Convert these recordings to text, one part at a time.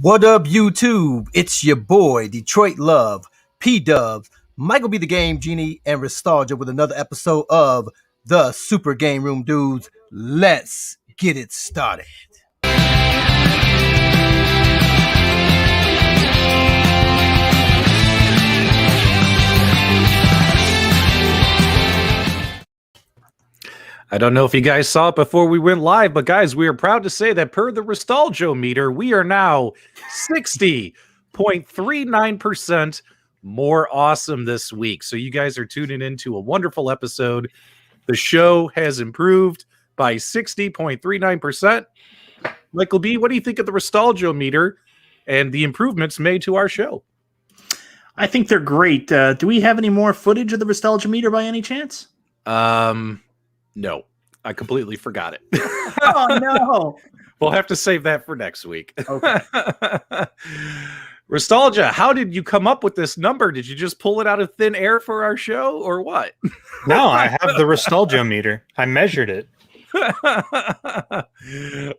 What up, YouTube? It's your boy, Detroit Love, PDubs, Michael B. the Game Genie, and Nostalgia with another episode of the Super GameRoom Dudes. Let's get it started. I don't know if you guys saw it before we went live, but guys, we are proud to say that per the Nostalgia meter, we are now 60.39% more awesome this week. So you guys are tuning into a wonderful episode. The show has improved by 60.39%. Michael B., what do you think of the Nostalgia meter and the improvements made to our show? I think they're great. Do we have any more footage of the Nostalgia meter by any chance? No, I completely forgot it. Oh, no. We'll have to save that for next week. Okay. Nostalgia, how did you come up with this number? Did you just pull it out of thin air for our show or what? No, I have the Nostalgia meter. I measured it.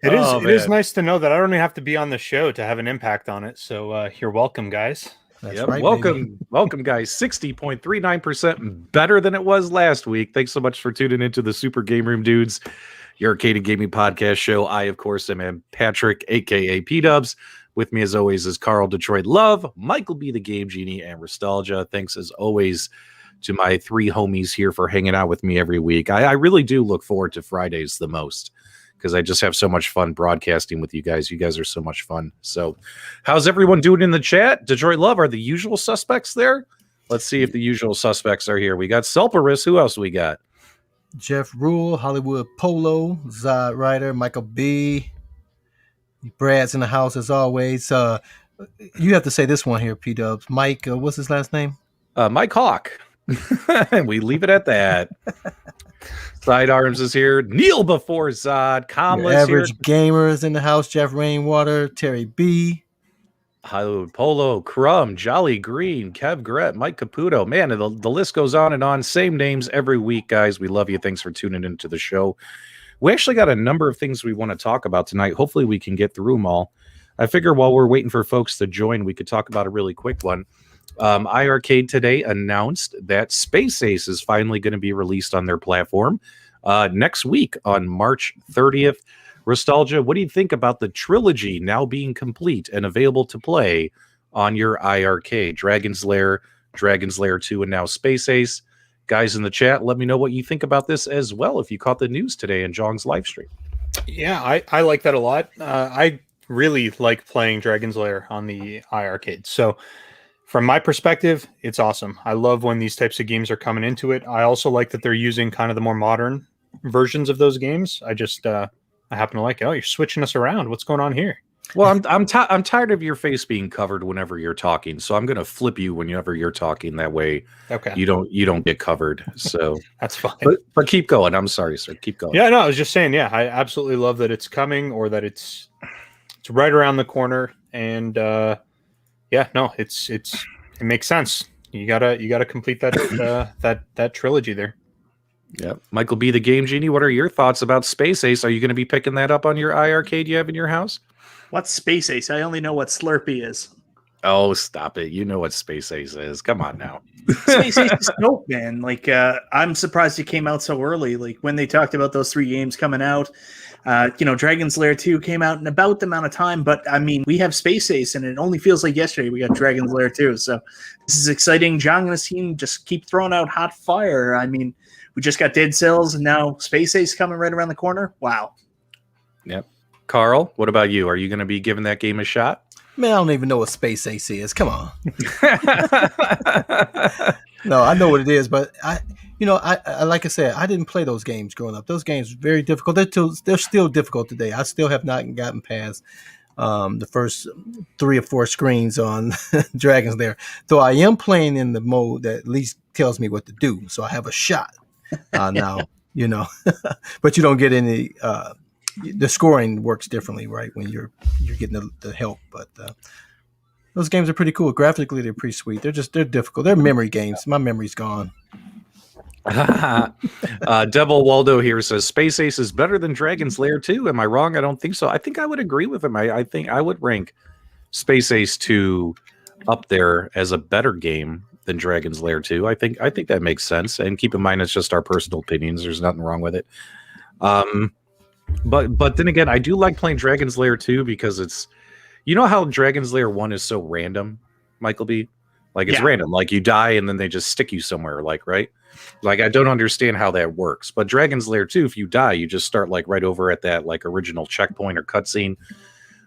It is nice to know that I don't even have to be on the show to have an impact on it. So you're welcome, guys. That's right, welcome, guys. 60.39% better than it was last week. Thanks so much for tuning into the Super GameRoom Dudes, your arcade and gaming podcast show. I, of course, am Patrick, aka PDubs. With me, as always, is Carl Detroit Love, Michael B. the Game Genie, and Nostalgia. Thanks, as always, to my three homies here for hanging out with me every week. I really do look forward to Fridays the most, because I just have so much fun broadcasting with you guys. You guys are so much fun. So how's everyone doing in the chat? Detroit Love, are the usual suspects there? Let's see if the usual suspects are here. We got Selperis. Who else we got? Jeff Rule, Hollywood Polo, Zod Ryder, Michael B. Brad's in the house as always. You have to say this one here, P-Dubs. Mike, what's his last name? Mike Hawk. And we leave it at that. Sidearms is here. Kneel before Zod. Comless Average here. Gamer is in the house. Jeff Rainwater, Terry B. Hollywood Polo, Crumb, Jolly Green, Kev Gret, Mike Caputo. Man, the list goes on and on. Same names every week, guys. We love you. Thanks for tuning into the show. We actually got a number of things we want to talk about tonight. Hopefully we can get through them all. I figure while we're waiting for folks to join, we could talk about a really quick one. iArcade today announced that Space Ace is finally going to be released on their platform next week on March 30th. Nostalgia, what do you think about the trilogy now being complete and available to play on your iArcade? Dragon's Lair, Dragon's Lair 2, and now Space Ace. Guys in the chat, let me know what you think about this as well if you caught the news today in Jong's live stream. Yeah, I like that a lot. I really like playing Dragon's Lair on the iArcade. So from my perspective, it's awesome. I love when these types of games are coming into it. I also like that they're using kind of the more modern versions of those games. I happen to like, oh, you're switching us around. What's going on here? Well, I'm tired of your face being covered whenever you're talking, so I'm going to flip you whenever you're talking. That way, okay, you don't get covered. So that's fine. But keep going. I'm sorry, sir. Keep going. Yeah, no, I was just saying. Yeah, I absolutely love that it's coming, or that it's right around the corner. And yeah, no, it makes sense. You gotta complete that that trilogy there. Yeah, Michael B. the Game Genie. What are your thoughts about Space Ace? Are you going to be picking that up on your iArcade you have in your house? What's Space Ace? I only know what Slurpee is. Oh, stop it. You know what Space Ace is. Come on now. Space Ace is dope, man. Like, I'm surprised it came out so early. Like, when they talked about those three games coming out, Dragon's Lair 2 came out in about the amount of time. But, I mean, we have Space Ace, and it only feels like yesterday we got Dragon's Lair 2. So, this is exciting. John and his team just keep throwing out hot fire. I mean, we just got Dead Cells, and now Space Ace coming right around the corner. Wow. Yep. Carl, what about you? Are you going to be giving that game a shot? Man, I don't even know what Space Ace is. Come on. No, I know what it is, but I like I said, I didn't play those games growing up. Those games were very difficult. They're still difficult today. I still have not gotten past the first 3 or 4 screens on Dragon's Lair. Though I am playing in the mode that at least tells me what to do, so I have a shot now. But you don't get any. The scoring works differently, right? When you're getting the help, but those games are pretty cool. Graphically, they're pretty sweet. They're difficult. They're memory games. My memory's gone. Devil Waldo here says Space Ace is better than Dragon's Lair 2. Am I wrong? I don't think so. I think I would agree with him. I think I would rank Space Ace 2 up there as a better game than Dragon's Lair 2. I think that makes sense. And keep in mind, it's just our personal opinions. There's nothing wrong with it. But then again, I do like playing Dragon's Lair 2 because it's, you know how Dragon's Lair 1 is so random, Michael B? Like it's random. Like you die and then they just stick you somewhere, like, right? Like I don't understand how that works. But Dragon's Lair 2, if you die, you just start like right over at that like original checkpoint or cutscene.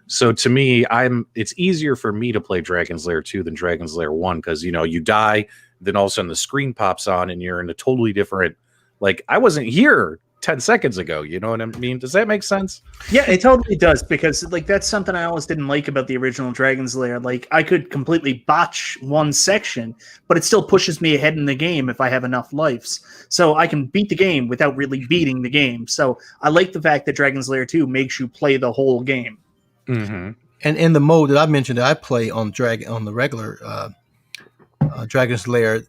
So to me, it's easier for me to play Dragon's Lair 2 than Dragon's Lair 1 because, you know, you die, then all of a sudden the screen pops on and you're in a totally different, like I wasn't here 10 seconds ago. You know what I mean? Does that make sense? Yeah, it totally does, because like that's something I always didn't like about the original Dragon's Lair. Like I could completely botch one section, but it still pushes me ahead in the game if I have enough lives. So I can beat the game without really beating the game. So I like the fact that Dragon's Lair 2 makes you play the whole game. Mm-hmm. And in the mode that I mentioned that I play on the regular Dragon's Lair,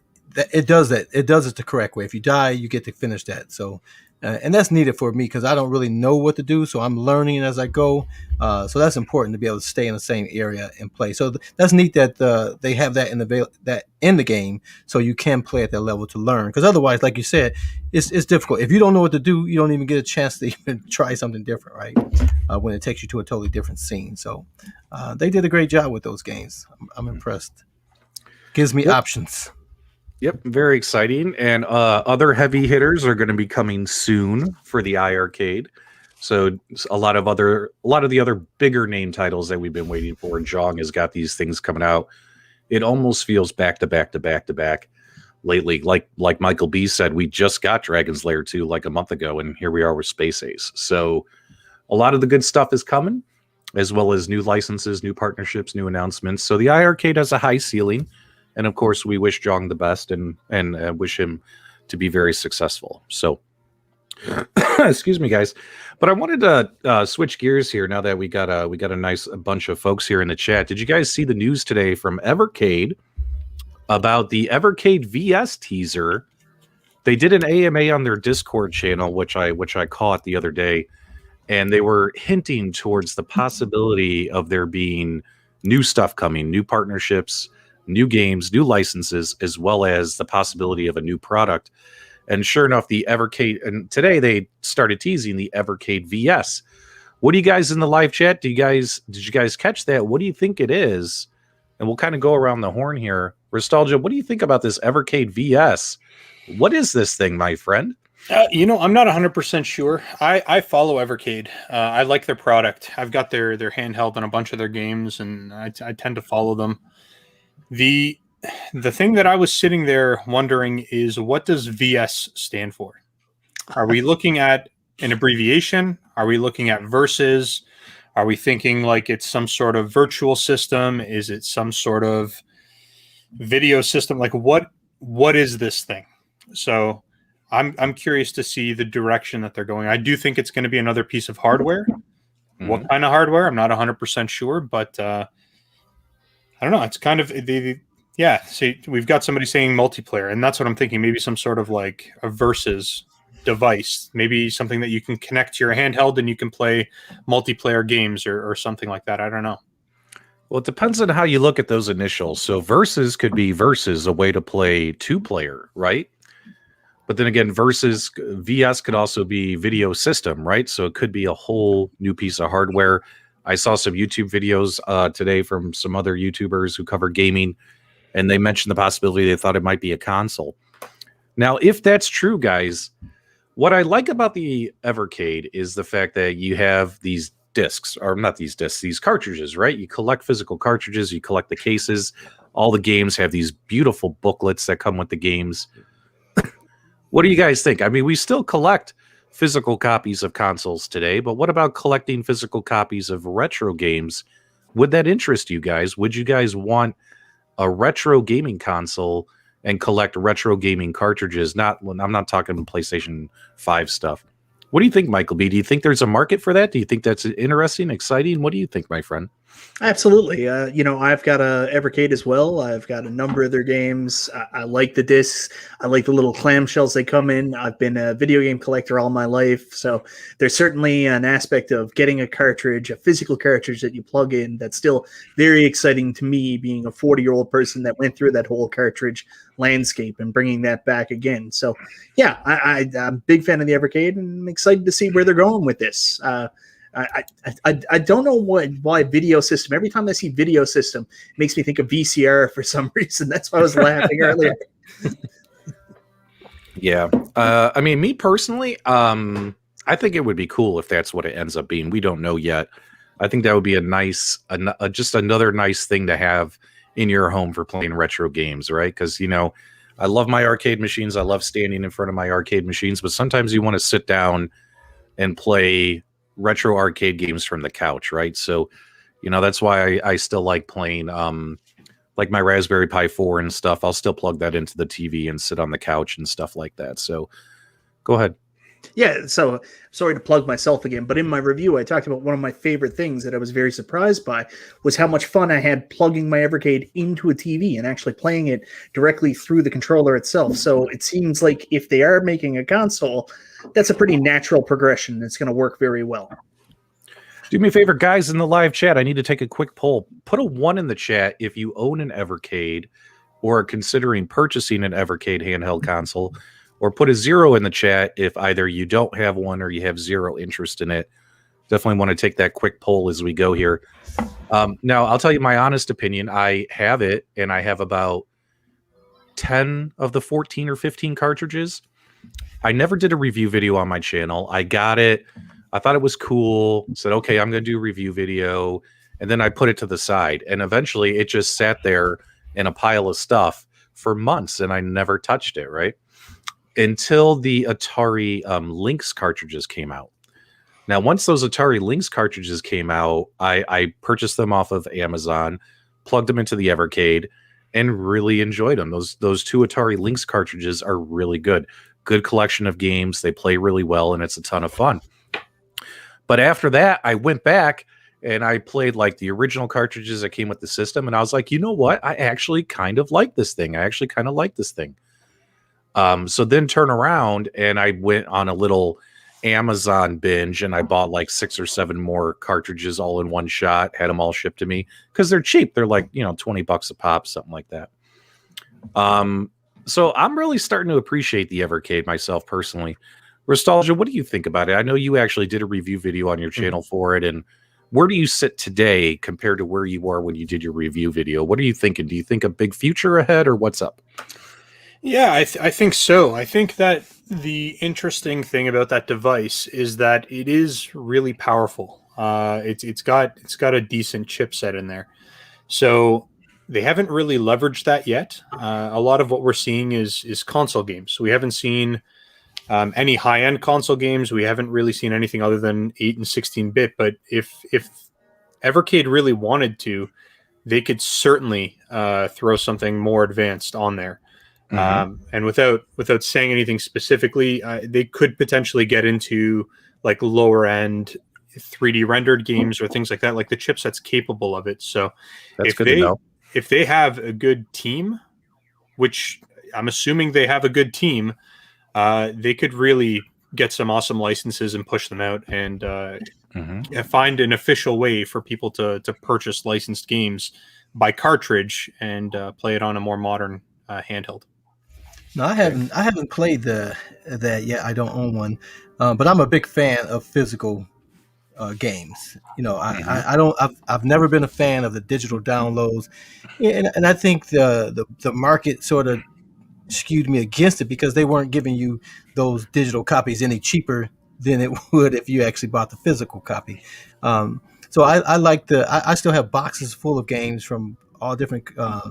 it does that. It does it the correct way. If you die, you get to finish that. So, and that's needed for me because I don't really know what to do. So I'm learning as I go. So that's important to be able to stay in the same area and play. So that's neat that they have that in the game, so you can play at that level to learn. Because otherwise, like you said, it's difficult. If you don't know what to do, you don't even get a chance to even try something different, right? When it takes you to a totally different scene. So they did a great job with those games. I'm impressed. Gives me options. Yep, very exciting. And other heavy hitters are going to be coming soon for the iArcade. So a lot of the other bigger name titles that we've been waiting for. Jong has got these things coming out. It almost feels back to back to back to back lately. Like Michael B said, we just got Dragon's Lair 2 like a month ago, and here we are with Space Ace. So a lot of the good stuff is coming, as well as new licenses, new partnerships, new announcements. So the iArcade has a high ceiling. And of course, we wish Jong the best and wish him to be very successful. So, excuse me, guys. But I wanted to switch gears here now that we got a nice bunch of folks here in the chat. Did you guys see the news today from Evercade about the Evercade VS teaser? They did an AMA on their Discord channel, which I caught the other day, and they were hinting towards the possibility of there being new stuff coming, new partnerships, new games, new licenses, as well as the possibility of a new product. And sure enough, the Evercade, and today they started teasing the Evercade VS. What do you guys in the live chat? Did you guys catch that? What do you think it is? And we'll kind of go around the horn here. Nostalgia, what do you think about this Evercade VS? What is this thing, my friend? I'm not 100% sure. I follow Evercade. I like their product. I've got their handheld on a bunch of their games, and I tend to follow them. The thing that I was sitting there wondering is, what does VS stand for? Are we looking at an abbreviation? Are we looking at versus? Are we thinking like it's some sort of virtual system? Is it some sort of video system? Like what is this thing? So I'm curious to see the direction that they're going. I do think it's going to be another piece of hardware. Mm-hmm. What kind of hardware? I'm not 100% sure, but I don't know. It's kind of See, we've got somebody saying multiplayer, and that's what I'm thinking. Maybe some sort of like a versus device, maybe something that you can connect to your handheld and you can play multiplayer games or something like that. I don't know. Well, it depends on how you look at those initials. So versus could be versus, a way to play 2-player, right? But then again, versus VS could also be video system, right? So it could be a whole new piece of hardware. I saw some YouTube videos today from some other YouTubers who cover gaming, and they mentioned the possibility they thought it might be a console. Now, if that's true, guys, what I like about the Evercade is the fact that you have these discs, or not these discs, these cartridges, right? You collect physical cartridges, you collect the cases. All the games have these beautiful booklets that come with the games. What do you guys think? I mean, we still collect physical copies of consoles today, but what about collecting physical copies of retro games? Would that interest you guys? Would you guys want a retro gaming console and collect retro gaming cartridges? I'm not talking PlayStation 5 stuff. What do you think, Michael B? Do you think there's a market for that? Do you think that's interesting, exciting? What do you think, my friend? Absolutely. I've got a Evercade as well. I've got a number of their games. I like the discs. I like the little clamshells they come in. I've been a video game collector all my life. So there's certainly an aspect of getting a cartridge, a physical cartridge that you plug in, that's still very exciting to me, being a 40-year-old person that went through that whole cartridge landscape and bringing that back again. So yeah, I'm a big fan of the Evercade, and I'm excited to see where they're going with this. I don't know why video system. Every time I see video system, it makes me think of VCR for some reason. That's why I was laughing earlier. Yeah. I mean, me personally, I think it would be cool if that's what it ends up being. We don't know yet. I think that would be a nice, just another nice thing to have in your home for playing retro games, right? Because, I love my arcade machines. I love standing in front of my arcade machines, but sometimes you want to sit down and play retro arcade games from the couch, right? So, that's why I still like playing like my Raspberry Pi 4 and stuff. I'll still plug that into the TV and sit on the couch and stuff like that. So go ahead. Yeah, so sorry to plug myself again, but in my review, I talked about one of my favorite things that I was very surprised by was how much fun I had plugging my Evercade into a TV and actually playing it directly through the controller itself. So it seems like if they are making a console, that's a pretty natural progression. It's going to work very well. Do me a favor, guys, in the live chat. I need to take a quick poll. Put a 1 in the chat if you own an Evercade or are considering purchasing an Evercade handheld console, or put a 0 in the chat if either you don't have one or you have zero interest in it. Definitely want to take that quick poll as we go here. Now, I'll tell you my honest opinion. I have it, and I have about 10 of the 14 or 15 cartridges. I never did a review video on my channel. I got it. I thought it was cool. Said, okay, I'm going to do a review video. And then I put it to the side. And eventually it just sat there in a pile of stuff for months, and I never touched it, right? Until the Atari Lynx cartridges came out. Now, once those Atari Lynx cartridges came out, I purchased them off of Amazon, plugged them into the Evercade, and really enjoyed them. Those two Atari Lynx cartridges are really good. Good collection of games. They play really well, and it's a ton of fun. But after that, I went back and I played like the original cartridges that came with the system, and I was like, you know what? I actually kind of like this thing. So then turn around and I went on a little Amazon binge, and I bought like 6 or 7 more cartridges all in one shot, had them all shipped to me because they're cheap. They're like, $20 a pop, something like that. So I'm really starting to appreciate the Evercade myself personally. Nostalgia, what do you think about it? I know you actually did a review video on your channel for it, and where do you sit today compared to where you were when you did your review video? What are you thinking? Do you think a big future ahead, or what's up? Yeah, I think so. I think that the interesting thing about that device is that it is really powerful. It's got a decent chipset in there, so they haven't really leveraged that yet. A lot of what we're seeing is console games. So we haven't seen any high-end console games. We haven't really seen anything other than 8 and 16-bit. But if Evercade really wanted to, they could certainly throw something more advanced on there. And without saying anything specifically, they could potentially get into like lower end 3D rendered games or things like that. Like the chipset's capable of it. So that's good to know. If they have a good team, which I'm assuming they have a good team, they could really get some awesome licenses and push them out and find an official way for people to purchase licensed games by cartridge and play it on a more modern handheld. No, I haven't played that yet. I don't own one, but I'm a big fan of physical games. I've never been a fan of the digital downloads, and I think the market sort of skewed me against it because they weren't giving you those digital copies any cheaper than it would if you actually bought the physical copy. So I like I still have boxes full of games from all different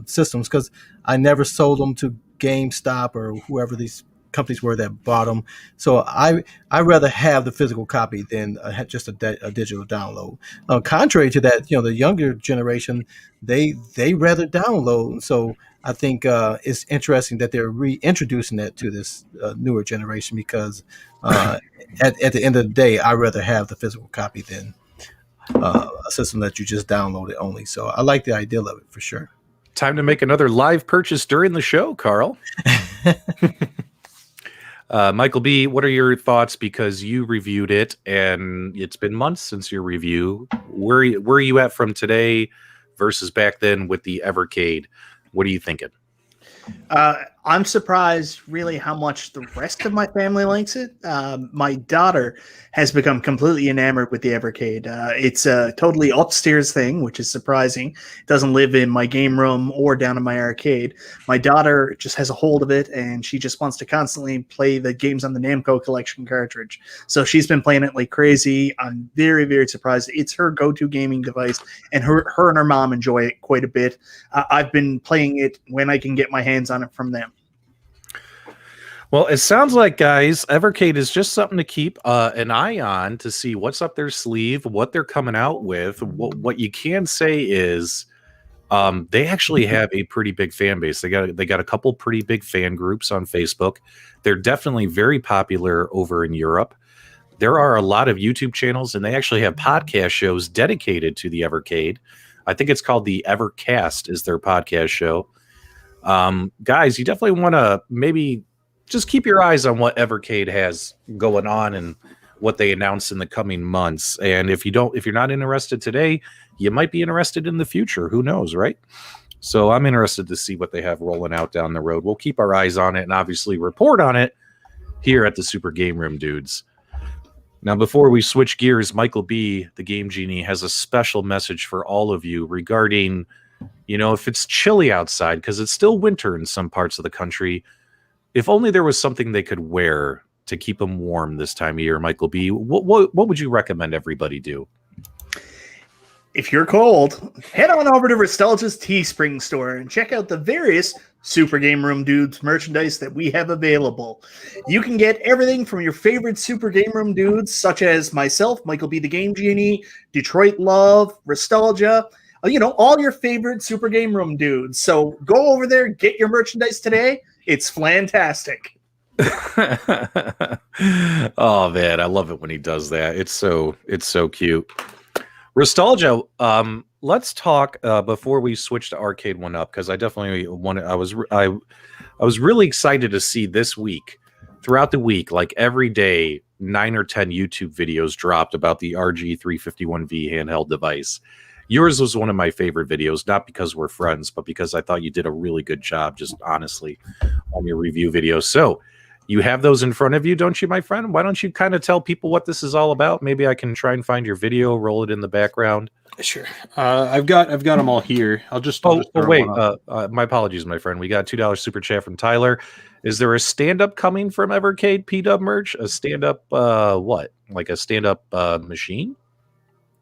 systems because I never sold them to GameStop or whoever these companies were that bought them. So I rather have the physical copy than just a digital download. Contrary to that, the younger generation, they rather download. So I think it's interesting that they're reintroducing that to this newer generation because at the end of the day, I rather have the physical copy than a system that you just download it only. So I like the idea of it for sure. Time to make another live purchase during the show, Carl. Michael B., what are your thoughts? Because you reviewed it, and it's been months since your review. Where are you at from today versus back then with the Evercade? What are you thinking? I'm surprised really how much the rest of my family likes it. My daughter has become completely enamored with the Evercade. It's a totally upstairs thing, which is surprising. It doesn't live in my game room or down in my arcade. My daughter just has a hold of it, and she just wants to constantly play the games on the Namco collection cartridge. So she's been playing it like crazy. I'm very, very surprised. It's her go-to gaming device, and her and her mom enjoy it quite a bit. I've been playing it when I can get my hands on it from them. Well, it sounds like, guys, Evercade is just something to keep an eye on to see what's up their sleeve, what they're coming out with. What you can say is they actually have a pretty big fan base. They got a couple pretty big fan groups on Facebook. They're definitely very popular over in Europe. There are a lot of YouTube channels, and they actually have podcast shows dedicated to the Evercade. I think it's called the Evercast is their podcast show. Guys, you definitely want to maybe just keep your eyes on what Evercade has going on and what they announce in the coming months. And if you're not interested today, you might be interested in the future. Who knows, right? So I'm interested to see what they have rolling out down the road. We'll keep our eyes on it and obviously report on it here at the Super GameRoom Dudes. Now, before we switch gears, Michael B., the Game Genie, has a special message for all of you regarding, if it's chilly outside, because it's still winter in some parts of the country. If only there was something they could wear to keep them warm this time of year, Michael B., what would you recommend everybody do? If you're cold, head on over to Nostalgia's Teespring store and check out the various Super GameRoom Dudes merchandise that we have available. You can get everything from your favorite Super GameRoom Dudes, such as myself, Michael B. the Game Genie, Detroit Love, Nostalgia, all your favorite Super GameRoom Dudes. So go over there, get your merchandise today. It's fantastic. Oh man, I love it when he does that. It's so cute. Nostalgia, let's talk before we switch to Arcade1Up, because I definitely wanted. I was really excited to see this week, throughout the week, like every day, 9 or 10 YouTube videos dropped about the RG351V handheld device. Yours was one of my favorite videos, not because we're friends, but because I thought you did a really good job, just honestly, on your review video. So you have those in front of you, don't you, my friend? Why don't you kind of tell people what this is all about? Maybe I can try and find your video, roll it in the background. Sure. I've got them all here. I'll just wait. My apologies, my friend. We got $2 super chat from Tyler. Is there a stand-up coming from Evercade PDub merch? A stand-up what? Like a stand-up machine?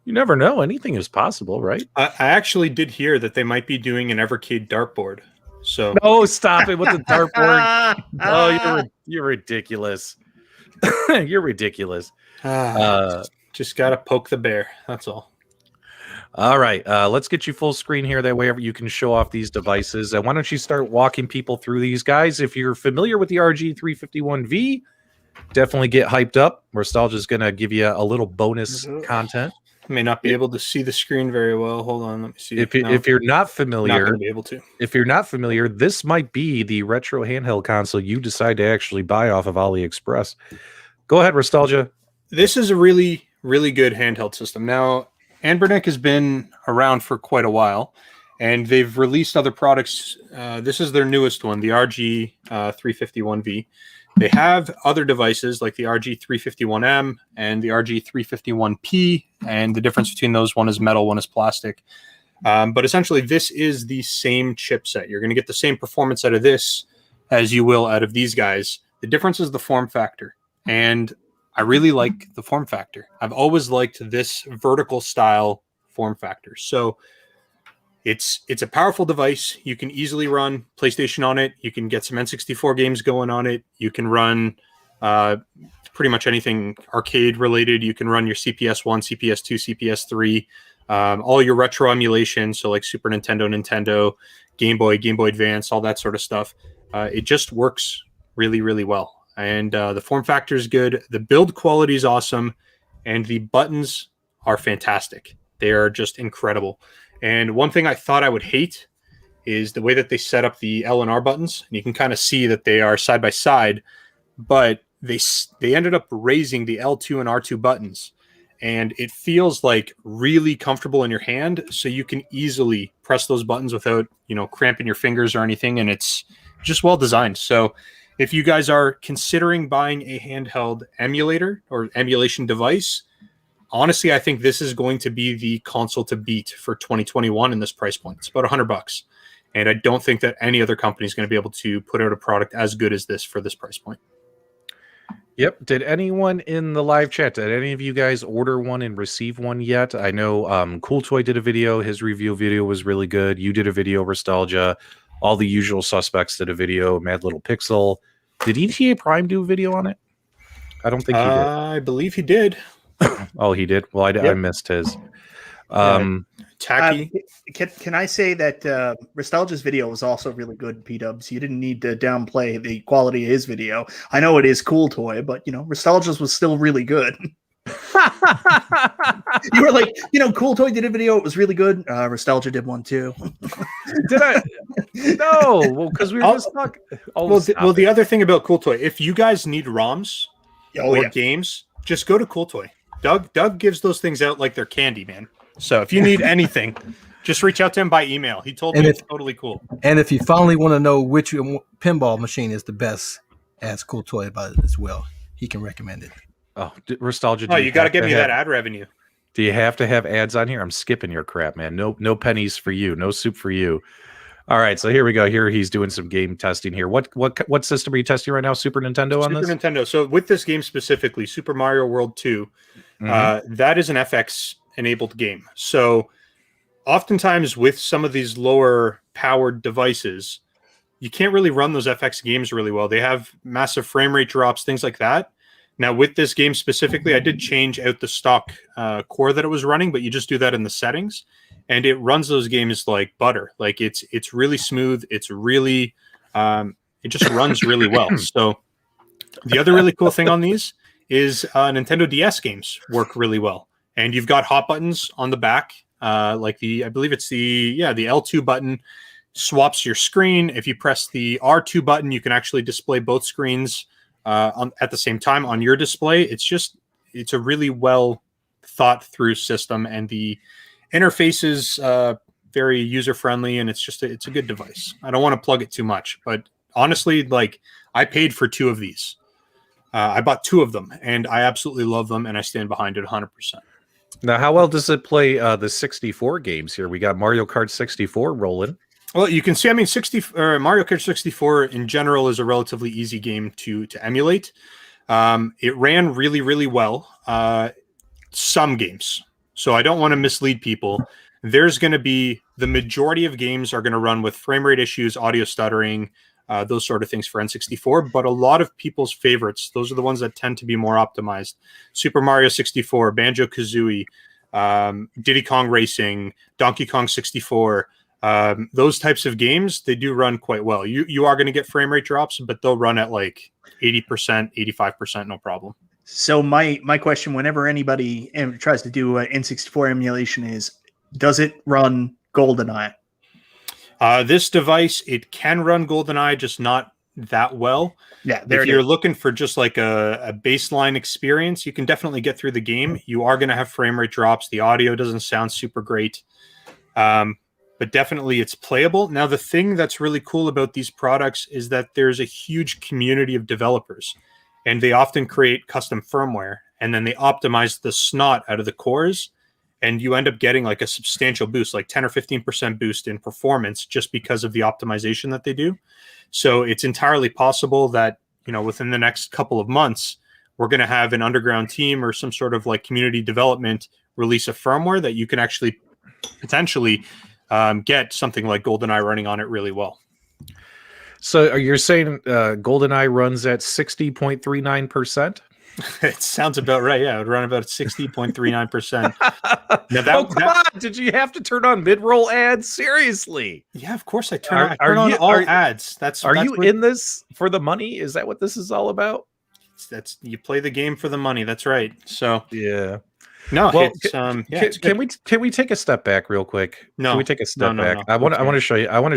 You never know. Anything is possible, right? I actually did hear that they might be doing an Evercade dartboard. So no, stop it with the dartboard. Oh, you're ridiculous. You're ridiculous. Just gotta poke the bear. That's all. All right, let's get you full screen here. That way you can show off these devices. And why don't you start walking people through these guys? If you're familiar with the RG351V, definitely get hyped up. Nostalgia's going to give you a little bonus content. May not be able to see the screen very well. Hold on, let me see. If you're not familiar, not be able to. If you're not familiar, this might be the retro handheld console you decide to actually buy off of AliExpress. Go ahead, Nostalgia. This is a really, really good handheld system. Now, Anbernic has been around for quite a while, and they've released other products. This is their newest one, the RG351V. They have other devices like the RG351M and the RG351P, and the difference between those, one is metal, one is plastic. But essentially, this is the same chipset. You're going to get the same performance out of this as you will out of these guys. The difference is the form factor, and I really like the form factor. I've always liked this vertical style form factor. So it's a powerful device. You can easily run PlayStation on it. You can get some N64 games going on it. You can run pretty much anything arcade related. You can run your CPS1, CPS2, CPS3, all your retro emulation. So like Super Nintendo, Game Boy Advance, all that sort of stuff. It just works really, really well. And the form factor is good. The build quality is awesome. And the buttons are fantastic. They are just incredible. And one thing I thought I would hate is the way that they set up the L and R buttons. And you can kind of see that they are side by side, but they ended up raising the L2 and R2 buttons. And it feels like really comfortable in your hand, so you can easily press those buttons without, cramping your fingers or anything. And it's just well designed. So if you guys are considering buying a handheld emulator or emulation device, honestly, I think this is going to be the console to beat for 2021 in this price point. It's about $100. And I don't think that any other company is going to be able to put out a product as good as this for this price point. Yep. Did anyone in the live chat, did any of you guys order one and receive one yet? I know Cool Toy did a video. His review video was really good. You did a video, Nostalgia. All the usual suspects did a video. Mad Little Pixel. Did ETA Prime do a video on it? I don't think he did. I believe he did. Oh, he did? Well, I missed his. Tacky. Can I say that Nostalgia's video was also really good, PDubs? You didn't need to downplay the quality of his video. I know it is Cool Toy, but Nostalgia's was still really good. You were like, Cool Toy did a video, it was really good. Nostalgia did one too. Did I? No, well, because we were just talking. Well, the other thing about Cool Toy, if you guys need ROMs or games, just go to Cool Toy. Doug gives those things out like they're candy, man. So if you need anything, just reach out to him by email. He told me it's totally cool. And if you finally want to know which pinball machine is the best, ask Cool Toy about it as well. He can recommend it. Oh, Nostalgia. Oh, you got to give me that ad revenue. Do you have to have ads on here? I'm skipping your crap, man. No pennies for you. No soup for you. All right, so here we go. Here he's doing some game testing here. What system are you testing right now? Super Nintendo on this? Super Nintendo. So with this game specifically, Super Mario World 2, that is an FX enabled game. So oftentimes with some of these lower powered devices, you can't really run those FX games really well. They have massive frame rate drops, things like that. Now with this game specifically, I did change out the stock core that it was running, but you just do that in the settings and it runs those games like butter. Like it's really smooth. It's really, it just runs really well. So the other really cool thing on these is Nintendo DS games work really well. And you've got hot buttons on the back, like I believe it's the L2 button swaps your screen. If you press the R2 button, you can actually display both screens at the same time on your display. It's a really well thought through system, and the interface is very user friendly, and it's a good device. I don't want to plug it too much, but honestly, like I paid for 2 of these. I bought 2 of them, and I absolutely love them, and I stand behind it 100%. Now, how well does it play the 64 games here? We got Mario Kart 64 rolling. Well, you can see, Mario Kart 64 in general is a relatively easy game to emulate. It ran really, really well. Some games. So I don't want to mislead people. There's going to be the majority of games are going to run with frame rate issues, audio stuttering, those sort of things for N64. But a lot of people's favorites, those are the ones that tend to be more optimized. Super Mario 64, Banjo-Kazooie, Diddy Kong Racing, Donkey Kong 64. Those types of games, they do run quite well. You are going to get frame rate drops, but they'll run at like 80%, 85%, no problem. So my question, whenever anybody tries to do an N64 emulation, is does it run GoldenEye? This device, it can run GoldenEye, just not that well. Yeah, if you're looking for just like a baseline experience, you can definitely get through the game. You are going to have frame rate drops. The audio doesn't sound super great, but definitely it's playable. Now, the thing that's really cool about these products is that there's a huge community of developers, and they often create custom firmware, and then they optimize the snot out of the cores, and you end up getting like a substantial boost, like 10 or 15% boost in performance just because of the optimization that they do. So it's entirely possible that, within the next couple of months, we're going to have an underground team or some sort of like community development release a firmware that you can actually potentially get something like GoldenEye running on it really well. So you're saying GoldenEye runs at 60.39%? It sounds about right. Yeah, it would run about 60.39%. Come on! Did you have to turn on mid-roll ads? Seriously? Yeah, of course I turn on all ads. Are you in this for the money? Is that what this is all about? You play the game for the money. That's right. So yeah. No, Well, it's can we take a step back real quick? No. Can we take a step back? No. I want to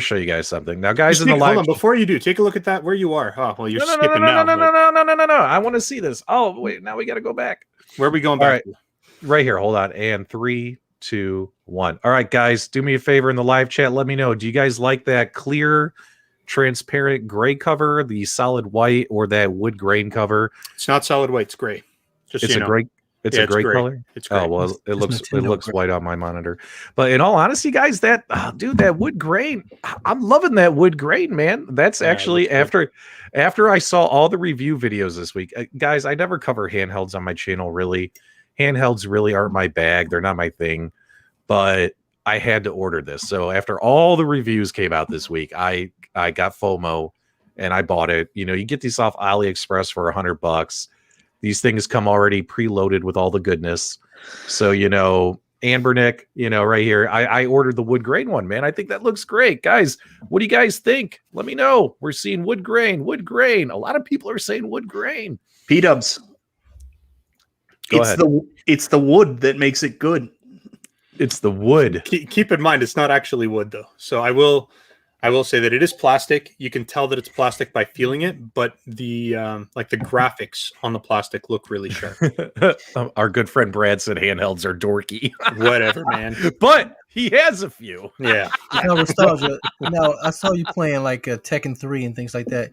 show you guys something. Now, guys, Just in the live. hold on, before you do, take a look at that where you are. Oh, well, you're No. I want to see this. Oh, wait, now we got to go back. Where are we going All back? right. Right here. Hold on. And 3, 2, 1. All right, guys, do me a favor in the live chat. Let me know. Do you guys like that clear, transparent gray cover, the solid white, or that wood grain cover? It's not solid white. It's gray. Just it's so a you know. gray. It's a gray color. It's gray. Oh well, it Nintendo looks gray. white on my monitor. But in all honesty, guys, that that wood grain, I'm loving that wood grain, man. That's actually after I saw all the review videos this week, guys. I never cover handhelds on my channel. Really, handhelds really aren't my bag. They're not my thing. But I had to order this. So after all the reviews came out this week, I got FOMO and I bought it. You know, you get these off AliExpress for $100. These things come already preloaded with all the goodness. So, you know, Anbernic, you know, right here, I ordered the wood grain one, man. I think that looks great. Guys, what do you guys think? Let me know. We're seeing wood grain. A lot of people are saying wood grain. PDubs. It's the wood that makes it good. It's the wood. Keep in mind, it's not actually wood, though. So I will say that it is plastic. You can tell that it's plastic by feeling it, but the like the graphics on the plastic look really sharp. Our good friend Brad said handhelds are dorky. Whatever, man. But he has a few. Yeah. Now, nostalgia. Now, I saw you playing like Tekken 3 and things like that.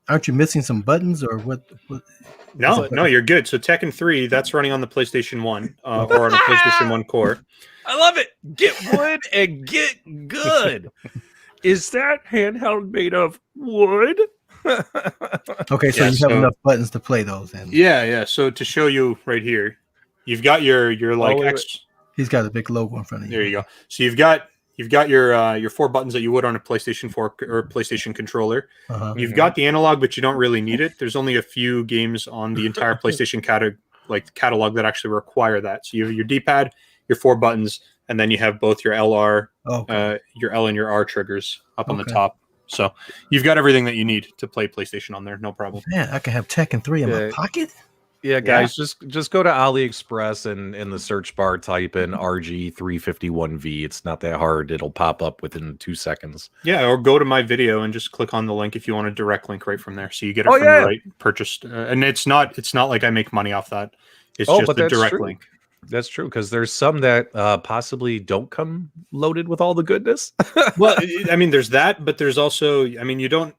Aren't you missing some buttons or what? No, you're good. So Tekken 3, that's running on the PlayStation 1 or on a PlayStation 1 core. I love it. Get wood and get good. Is that handheld made of wood? Okay, so you have enough buttons to play those. And Yeah. So to show you right here, you've got your like he's got a big logo in front of you. There you go. So you've got your 4 buttons that you would on a PlayStation 4 or PlayStation controller. You've got the analog, but you don't really need it. There's only a few games on the entire PlayStation catalog that actually require that. So you have your D-pad, your 4 buttons, and then you have both your LR, your L and your R triggers up on the top. So you've got everything that you need to play PlayStation on there. No problem. Man, I can have Tekken 3 in my pocket. Yeah, guys, just go to AliExpress and in the search bar type in RG351V. It's not that hard. It'll pop up within 2 seconds. Yeah, or go to my video and just click on the link if you want a direct link right from there. So you get it from the right purchased. And it's not like I make money off that. It's just a direct link. That's true, because there's some that possibly don't come loaded with all the goodness. Well, I mean, there's that, but there's also, I mean, you don't,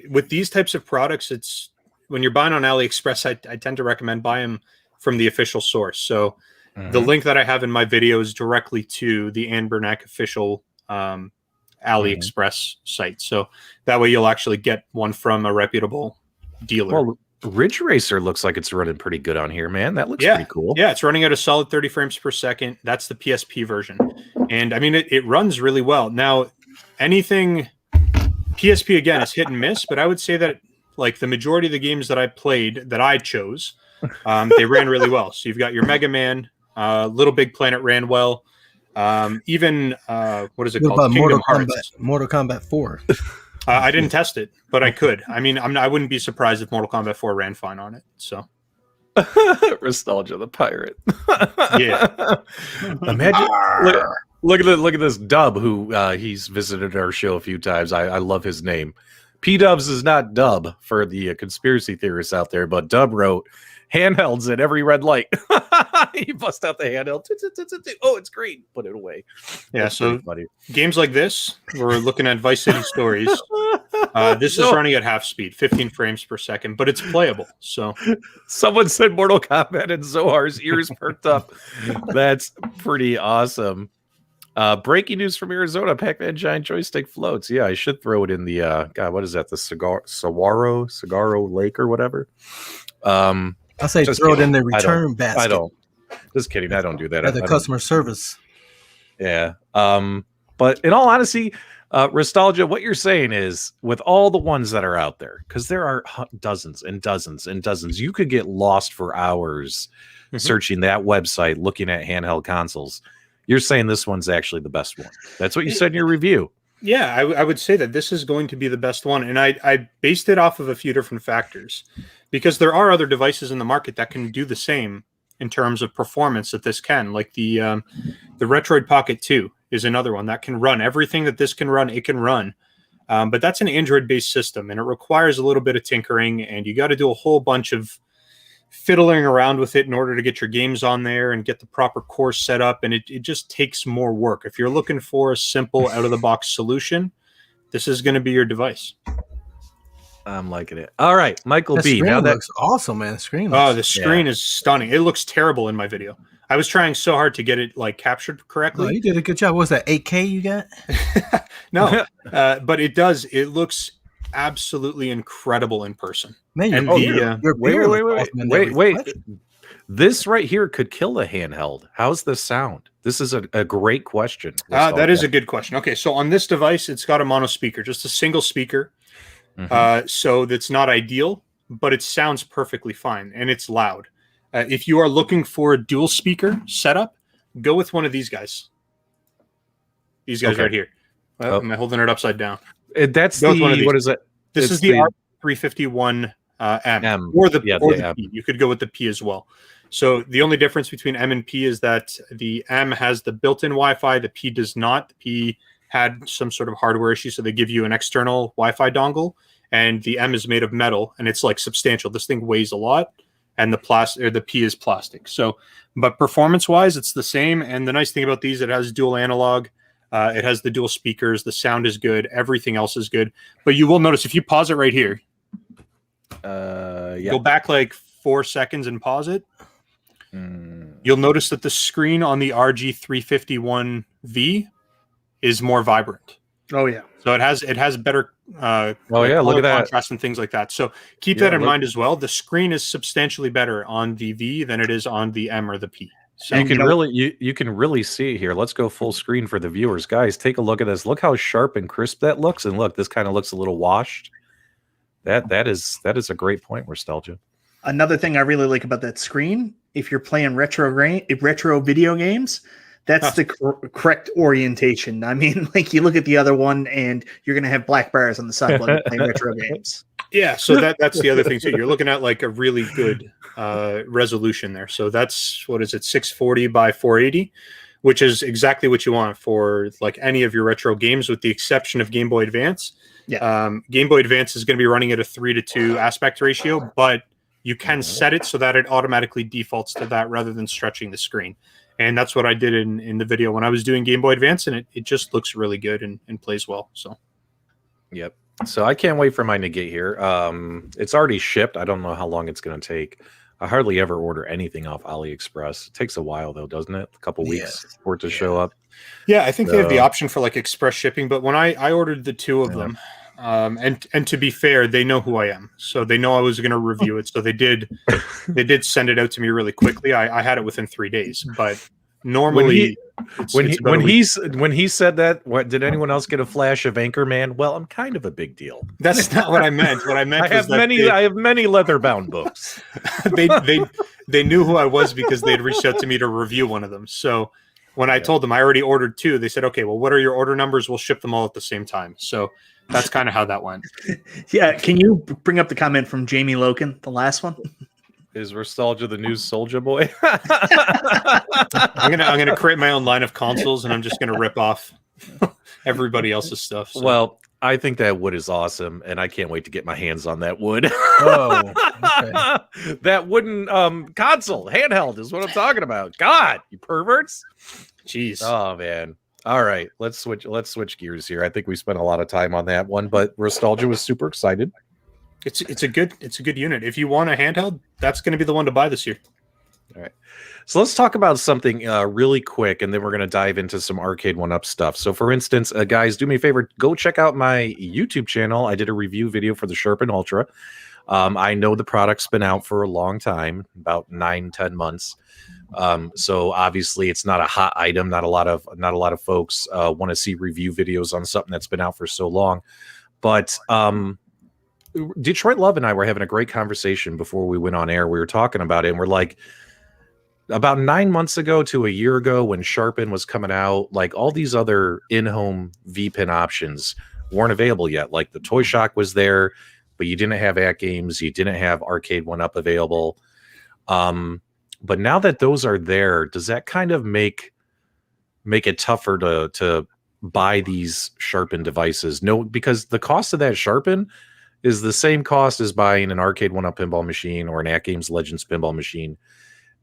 with these types of products, it's, when you're buying on AliExpress, I tend to recommend buy them from the official source. So the link that I have in my video is directly to the Anbernic official AliExpress site. So that way you'll actually get one from a reputable dealer. Well, Ridge Racer looks like it's running pretty good on here, man. That looks pretty cool. Yeah, it's running at a solid 30 frames per second. That's the PSP version. And I mean, it runs really well. Now, anything PSP, again, is hit and miss, but I would say that like the majority of the games that I played that I chose, they ran really well. So you've got your Mega Man, Little Big Planet ran well. Even what is it called? Kingdom Hearts. Mortal Kombat 4. I didn't test it, but I could. I mean, I wouldn't be surprised if Mortal Kombat 4 ran fine on it. So, Nostalgia the pirate. Yeah. Imagine. Look at this Dub who he's visited our show a few times. I love his name. PDubs is not Dub for the conspiracy theorists out there, but Dub wrote handhelds at every red light. He bust out the handheld. Oh, it's green. Put it away. Yeah, that's so funny. Games like this, we're looking at Vice City Stories. This is running at half speed, 15 frames per second, but it's playable. So someone said Mortal Kombat and Zohar's ears perked up. That's pretty awesome. Breaking news from Arizona: Pac-Man giant joystick floats. Yeah, I should throw it in the God. What is that? The Saguaro Lake or whatever. I say throw it in the return basket. I don't. Just kidding. I don't do that. The customer service. Yeah. But in all honesty, Nostalgia, what you're saying is with all the ones that are out there, because there are dozens and dozens and dozens, you could get lost for hours searching that website, looking at handheld consoles. You're saying this one's actually the best one. That's what you said in your review. Yeah, I would say that this is going to be the best one. And I based it off of a few different factors, because there are other devices in the market that can do the same in terms of performance that this can. Like the Retroid Pocket 2 is another one that can run everything that this can run. It can run, but that's an Android-based system, and it requires a little bit of tinkering, and you got to do a whole bunch of fiddling around with it in order to get your games on there and get the proper course set up, and it just takes more work. If you're looking for a simple out-of-the-box solution, this is going to be your device. I'm liking it. All right, Michael The B. screen Now that looks awesome, man. The screen. Oh, Looks, the screen is stunning. It looks terrible in my video. I was trying so hard to get it like captured oh, correctly. you did a good job. What was that 8K you got? No, but it does. It looks absolutely incredible in person. Man, And your beard looks awesome in that wait. reflection. This right here could kill a handheld. How's the sound? This is a great question. That is a good question. Okay, so on this device, it's got a mono speaker, just a single speaker. So that's not ideal, but it sounds perfectly fine, and it's loud. If you are looking for a dual speaker setup, go with one of these guys. These guys right here. Am I holding it upside down? That's the, what is it? This is the R351 M, or the M. P. You could go with the P as well. So the only difference between M and P is that the M has the built-in Wi-Fi, the P does not. The P had some sort of hardware issue, so they give you an external Wi-Fi dongle, and the M is made of metal, and it's like substantial. This thing weighs a lot, and the P is plastic. So, but performance-wise, it's the same. And the nice thing about these, it has dual analog. It has the dual speakers. The sound is good. Everything else is good. But you will notice if you pause it right here, go back like 4 seconds and pause it. You'll notice that the screen on the RG351V is more vibrant. Oh yeah. So it has better look at that contrast and things like that. So keep that in mind as well. The screen is substantially better on the V than it is on the M or the P. So you can really see it here. Let's go full screen for the viewers. Guys, take a look at this. Look how sharp and crisp that looks. And look, this kind of looks a little washed. That is a great point, Nostalgia. Another thing I really like about that screen, if you're playing retro video games, that's the correct orientation. I mean, like you look at the other one and you're going to have black bars on the side while you're playing retro games. Yeah, so that's the other thing too. You're looking at like a really good resolution there. So that's, what is it, 640 by 480, which is exactly what you want for like any of your retro games, with the exception of Game Boy Advance. Yeah. Game Boy Advance is going to be running at a 3:2 aspect ratio, but you can set it so that it automatically defaults to that rather than stretching the screen. And that's what I did in the video when I was doing Game Boy Advance, and it just looks really good and plays well. So, yep. So I can't wait for mine to get here. It's already shipped. I don't know how long it's going to take. I hardly ever order anything off AliExpress. It takes a while though, doesn't it? A couple weeks for it to show up. Yeah, I think they have the option for like express shipping, but when I ordered the two of them, and to be fair, they know who I am, so they know I was going to review it. So they did send it out to me really quickly. I had it within 3 days, but normally when he said that, what did anyone else get a flash of Anchorman? Well, I'm kind of a big deal. That's not what I meant. What I meant I have many leather bound books. they knew who I was because they'd reached out to me to review one of them. So when I told them I already ordered two, they said, okay, well, what are your order numbers? We'll ship them all at the same time. So that's kind of how that went. Yeah. Can you bring up the comment from Jamie Loken, the last one? Is Nostalgia the new Soldier Boy? I'm gonna create my own line of consoles, and I'm just gonna rip off everybody else's stuff. So. Well, I think that wood is awesome, and I can't wait to get my hands on that wood. Oh, okay. That wooden console handheld is what I'm talking about. God, you perverts! Jeez. Oh man. All right, let's switch gears here. I think we spent a lot of time on that one, but Nostalgia was super excited. It's a good unit. If you want a handheld, that's going to be the one to buy this year. All right. So let's talk about something really quick, and then we're going to dive into some Arcade1Up stuff. So for instance, guys, do me a favor, go check out my YouTube channel. I did a review video for the Sharpen Ultra. I know the product's been out for a long time, about 9-10 months. So obviously it's not a hot item. Not a lot of folks want to see review videos on something that's been out for so long. But Detroit Love and I were having a great conversation before we went on air. We were talking about it, and we're like, about 9 months ago to a year ago when Sharpen was coming out, like all these other in-home V-Pin options weren't available yet. Like the Toy Shock was there, but you didn't have AtGames, you didn't have Arcade1Up available. But now that those are there, does that kind of make it tougher to buy these Sharpen devices? No, because the cost of that Sharpen is the same cost as buying an Arcade1Up pinball machine or an AtGames Legends pinball machine.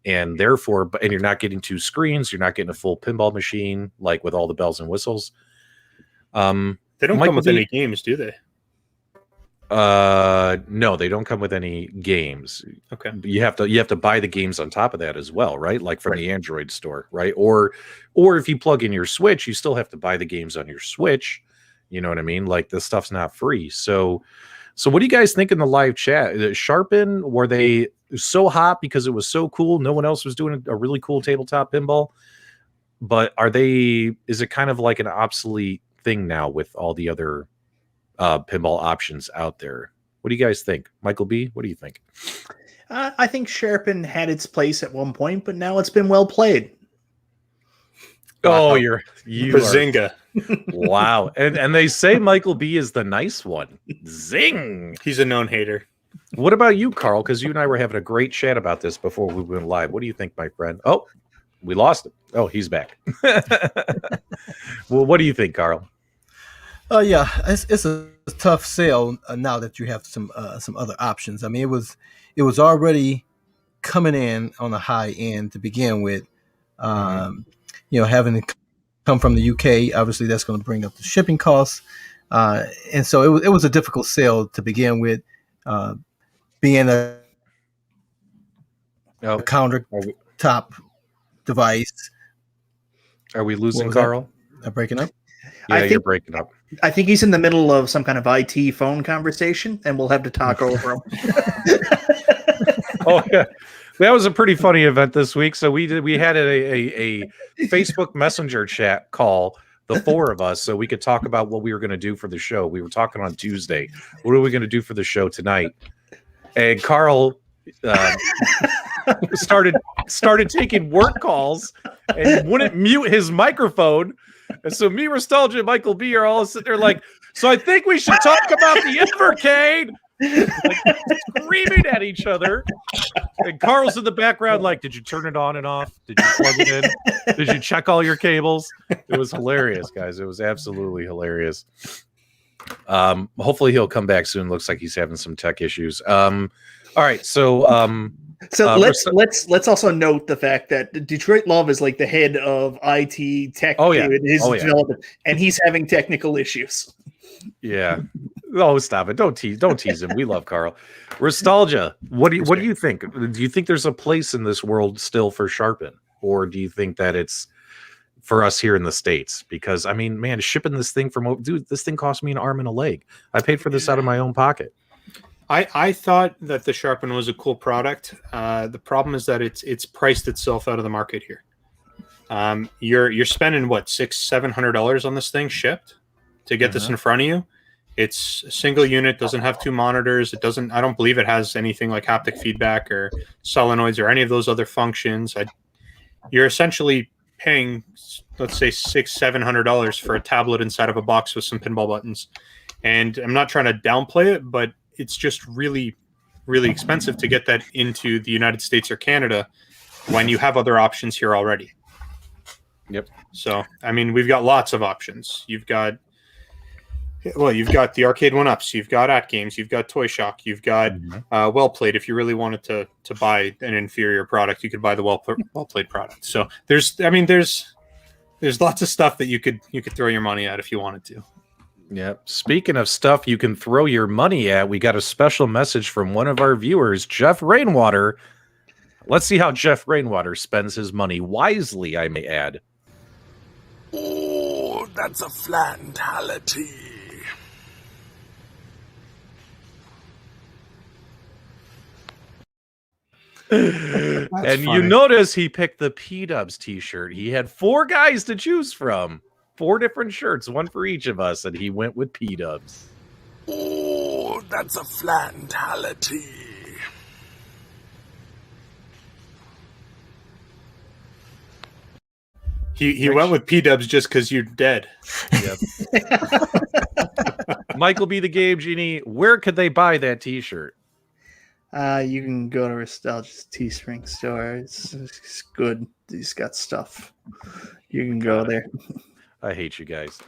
And therefore, and you're not getting 2 screens, you're not getting a full pinball machine, like with all the bells and whistles. They don't come with any games, do they? No, they don't come with any games. Okay. You have to buy the games on top of that as well, right? Like from the Android store, right? Or if you plug in your Switch, you still have to buy the games on your Switch. You know what I mean? Like this stuff's not free. So what do you guys think in the live chat? Sharpen, were they so hot because it was so cool? No one else was doing a really cool tabletop pinball. But is it kind of like an obsolete thing now with all the other pinball options out there? What do you guys think? Michael B., what do you think? I think Sharpen had its place at one point, but now it's been well played. Oh, wow. you Bazinga. Wow. And they say Michael B. is the nice one. Zing. He's a known hater. What about you, Carl? Because you and I were having a great chat about this before we went live. What do you think, my friend? Oh, we lost him. Oh, he's back. Well, what do you think, Carl? Yeah, it's a tough sale now that you have some other options. I mean, it was already coming in on a high end to begin with. Having to come from the UK, obviously that's going to bring up the shipping costs, and so it was a difficult sale to begin with. Being a countertop device. Are we losing Carl? Breaking up? Yeah, you're breaking up. I think he's in the middle of some kind of IT phone conversation, and we'll have to talk over him. Oh, yeah. That was a pretty funny event this week. So we had a Facebook Messenger chat call, the 4 of us, so we could talk about what we were going to do for the show. We were talking on Tuesday. What are we going to do for the show tonight? And Carl started taking work calls and wouldn't mute his microphone. And so me, Nostalgia, and Michael B. are all sitting there like, so I think we should talk about the Evercade. Like, screaming at each other. And Carl's in the background like, did you turn it on and off? Did you plug it in? Did you check all your cables? It was hilarious, guys. It was absolutely hilarious. Hopefully he'll come back soon. Looks like he's having some tech issues. All right, so let's also note the fact that Detroit Love is like the head of IT tech development, and he's having technical issues. Yeah. Oh, stop it. Don't tease him. We love Carl. Nostalgia. What do you think? Do you think there's a place in this world still for Sharpen? Or do you think that it's for us here in the States? Because I mean, man, shipping this thing this thing cost me an arm and a leg. I paid for this out of my own pocket. I thought that the Sharpen was a cool product. The problem is that it's priced itself out of the market here. You're spending what, $600-700 on this thing shipped to get this in front of you. It's a single unit, doesn't have 2 monitors. I don't believe it has anything like haptic feedback or solenoids or any of those other functions. You're essentially paying, let's say, $600-700 for a tablet inside of a box with some pinball buttons. And I'm not trying to downplay it, but it's just really, really expensive to get that into the United States or Canada when you have other options here already. Yep. So, I mean, we've got lots of options. You've got the Arcade1Ups, you've got AtGames, you've got Toy Shock, you've got Well Played. If you really wanted to buy an inferior product, you could buy the Well Played product. So there's lots of stuff that you could throw your money at if you wanted to. Yeah. Speaking of stuff you can throw your money at, we got a special message from one of our viewers, Jeff Rainwater. Let's see how Jeff Rainwater spends his money wisely, I may add. Oh, that's a flantality. And funny. You notice he picked the PDubs t-shirt. He had 4 guys to choose from. 4 different shirts, one for each of us, and he went with PDubs. Oh, that's a flantality. He went with PDubs just because you're dead. Yep. Michael B. the Game Genie, where could they buy that t-shirt? You can go to Nostalgia's Teespring store. It's good. He's got stuff. You can go there. I hate you guys.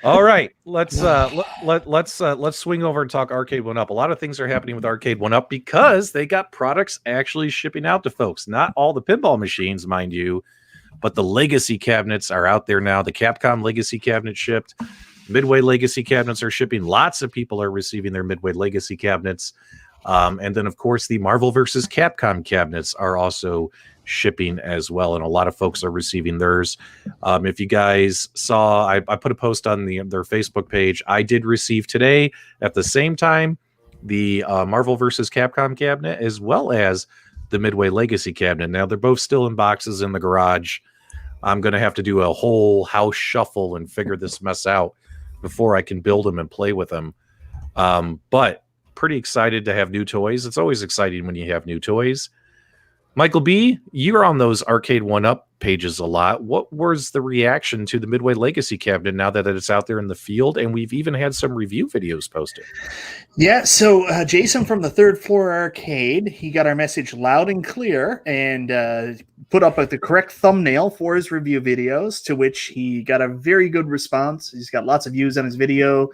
All right, let's swing over and talk Arcade1Up. A lot of things are happening with Arcade1Up because they got products actually shipping out to folks. Not all the pinball machines, mind you, but the legacy cabinets are out there now. The Capcom legacy cabinet shipped. Midway legacy cabinets are shipping. Lots of people are receiving their Midway legacy cabinets. And then, of course, the Marvel versus Capcom cabinets are also shipping as well, and a lot of folks are receiving theirs. If you guys saw, I put a post on their Facebook page. I did receive today at the same time the Marvel versus Capcom cabinet as well as the Midway legacy cabinet. Now they're both still in boxes in the garage. I'm going to have to do a whole house shuffle and figure this mess out before I can build them and play with them. But pretty excited to have new toys. It's always exciting when you have new toys. Michael B., you're on those Arcade1Up pages a lot. What was the reaction to the Midway Legacy cabinet now that it's out there in the field? And we've even had some review videos posted. Yeah, so Jason from the Third Floor Arcade, he got our message loud and clear and put up the correct thumbnail for his review videos, to which he got a very good response. He's got lots of views on his video.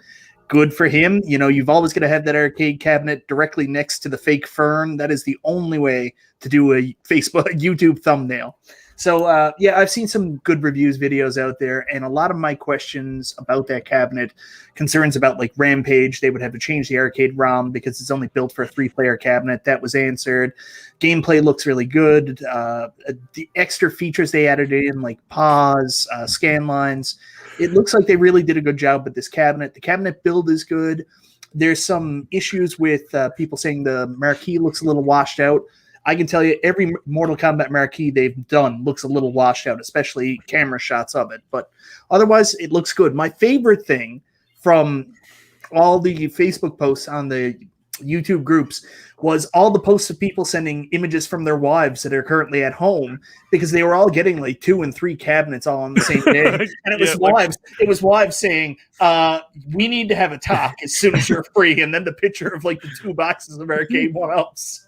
Good for him. You know, you've always got to have that arcade cabinet directly next to the fake fern. That is the only way to do a YouTube thumbnail. So, yeah, I've seen some good reviews videos out there, and a lot of my questions about that cabinet, concerns about, like, Rampage, they would have to change the arcade ROM because it's only built for a 3-player cabinet. That was answered. Gameplay looks really good. The extra features they added in, like pause, scan lines, it looks like they really did a good job with this cabinet. The cabinet build is good. There's some issues with people saying the marquee looks a little washed out. I can tell you every Mortal Kombat marquee they've done looks a little washed out, especially camera shots of it. But otherwise, it looks good. My favorite thing from all the Facebook posts on the YouTube groups was all the posts of people sending images from their wives that are currently at home, because they were all getting like 2 and 3 cabinets all on the same day. And it was it was wives saying, we need to have a talk as soon as you're free. And then the picture of like the 2 boxes of Arcade1Ups.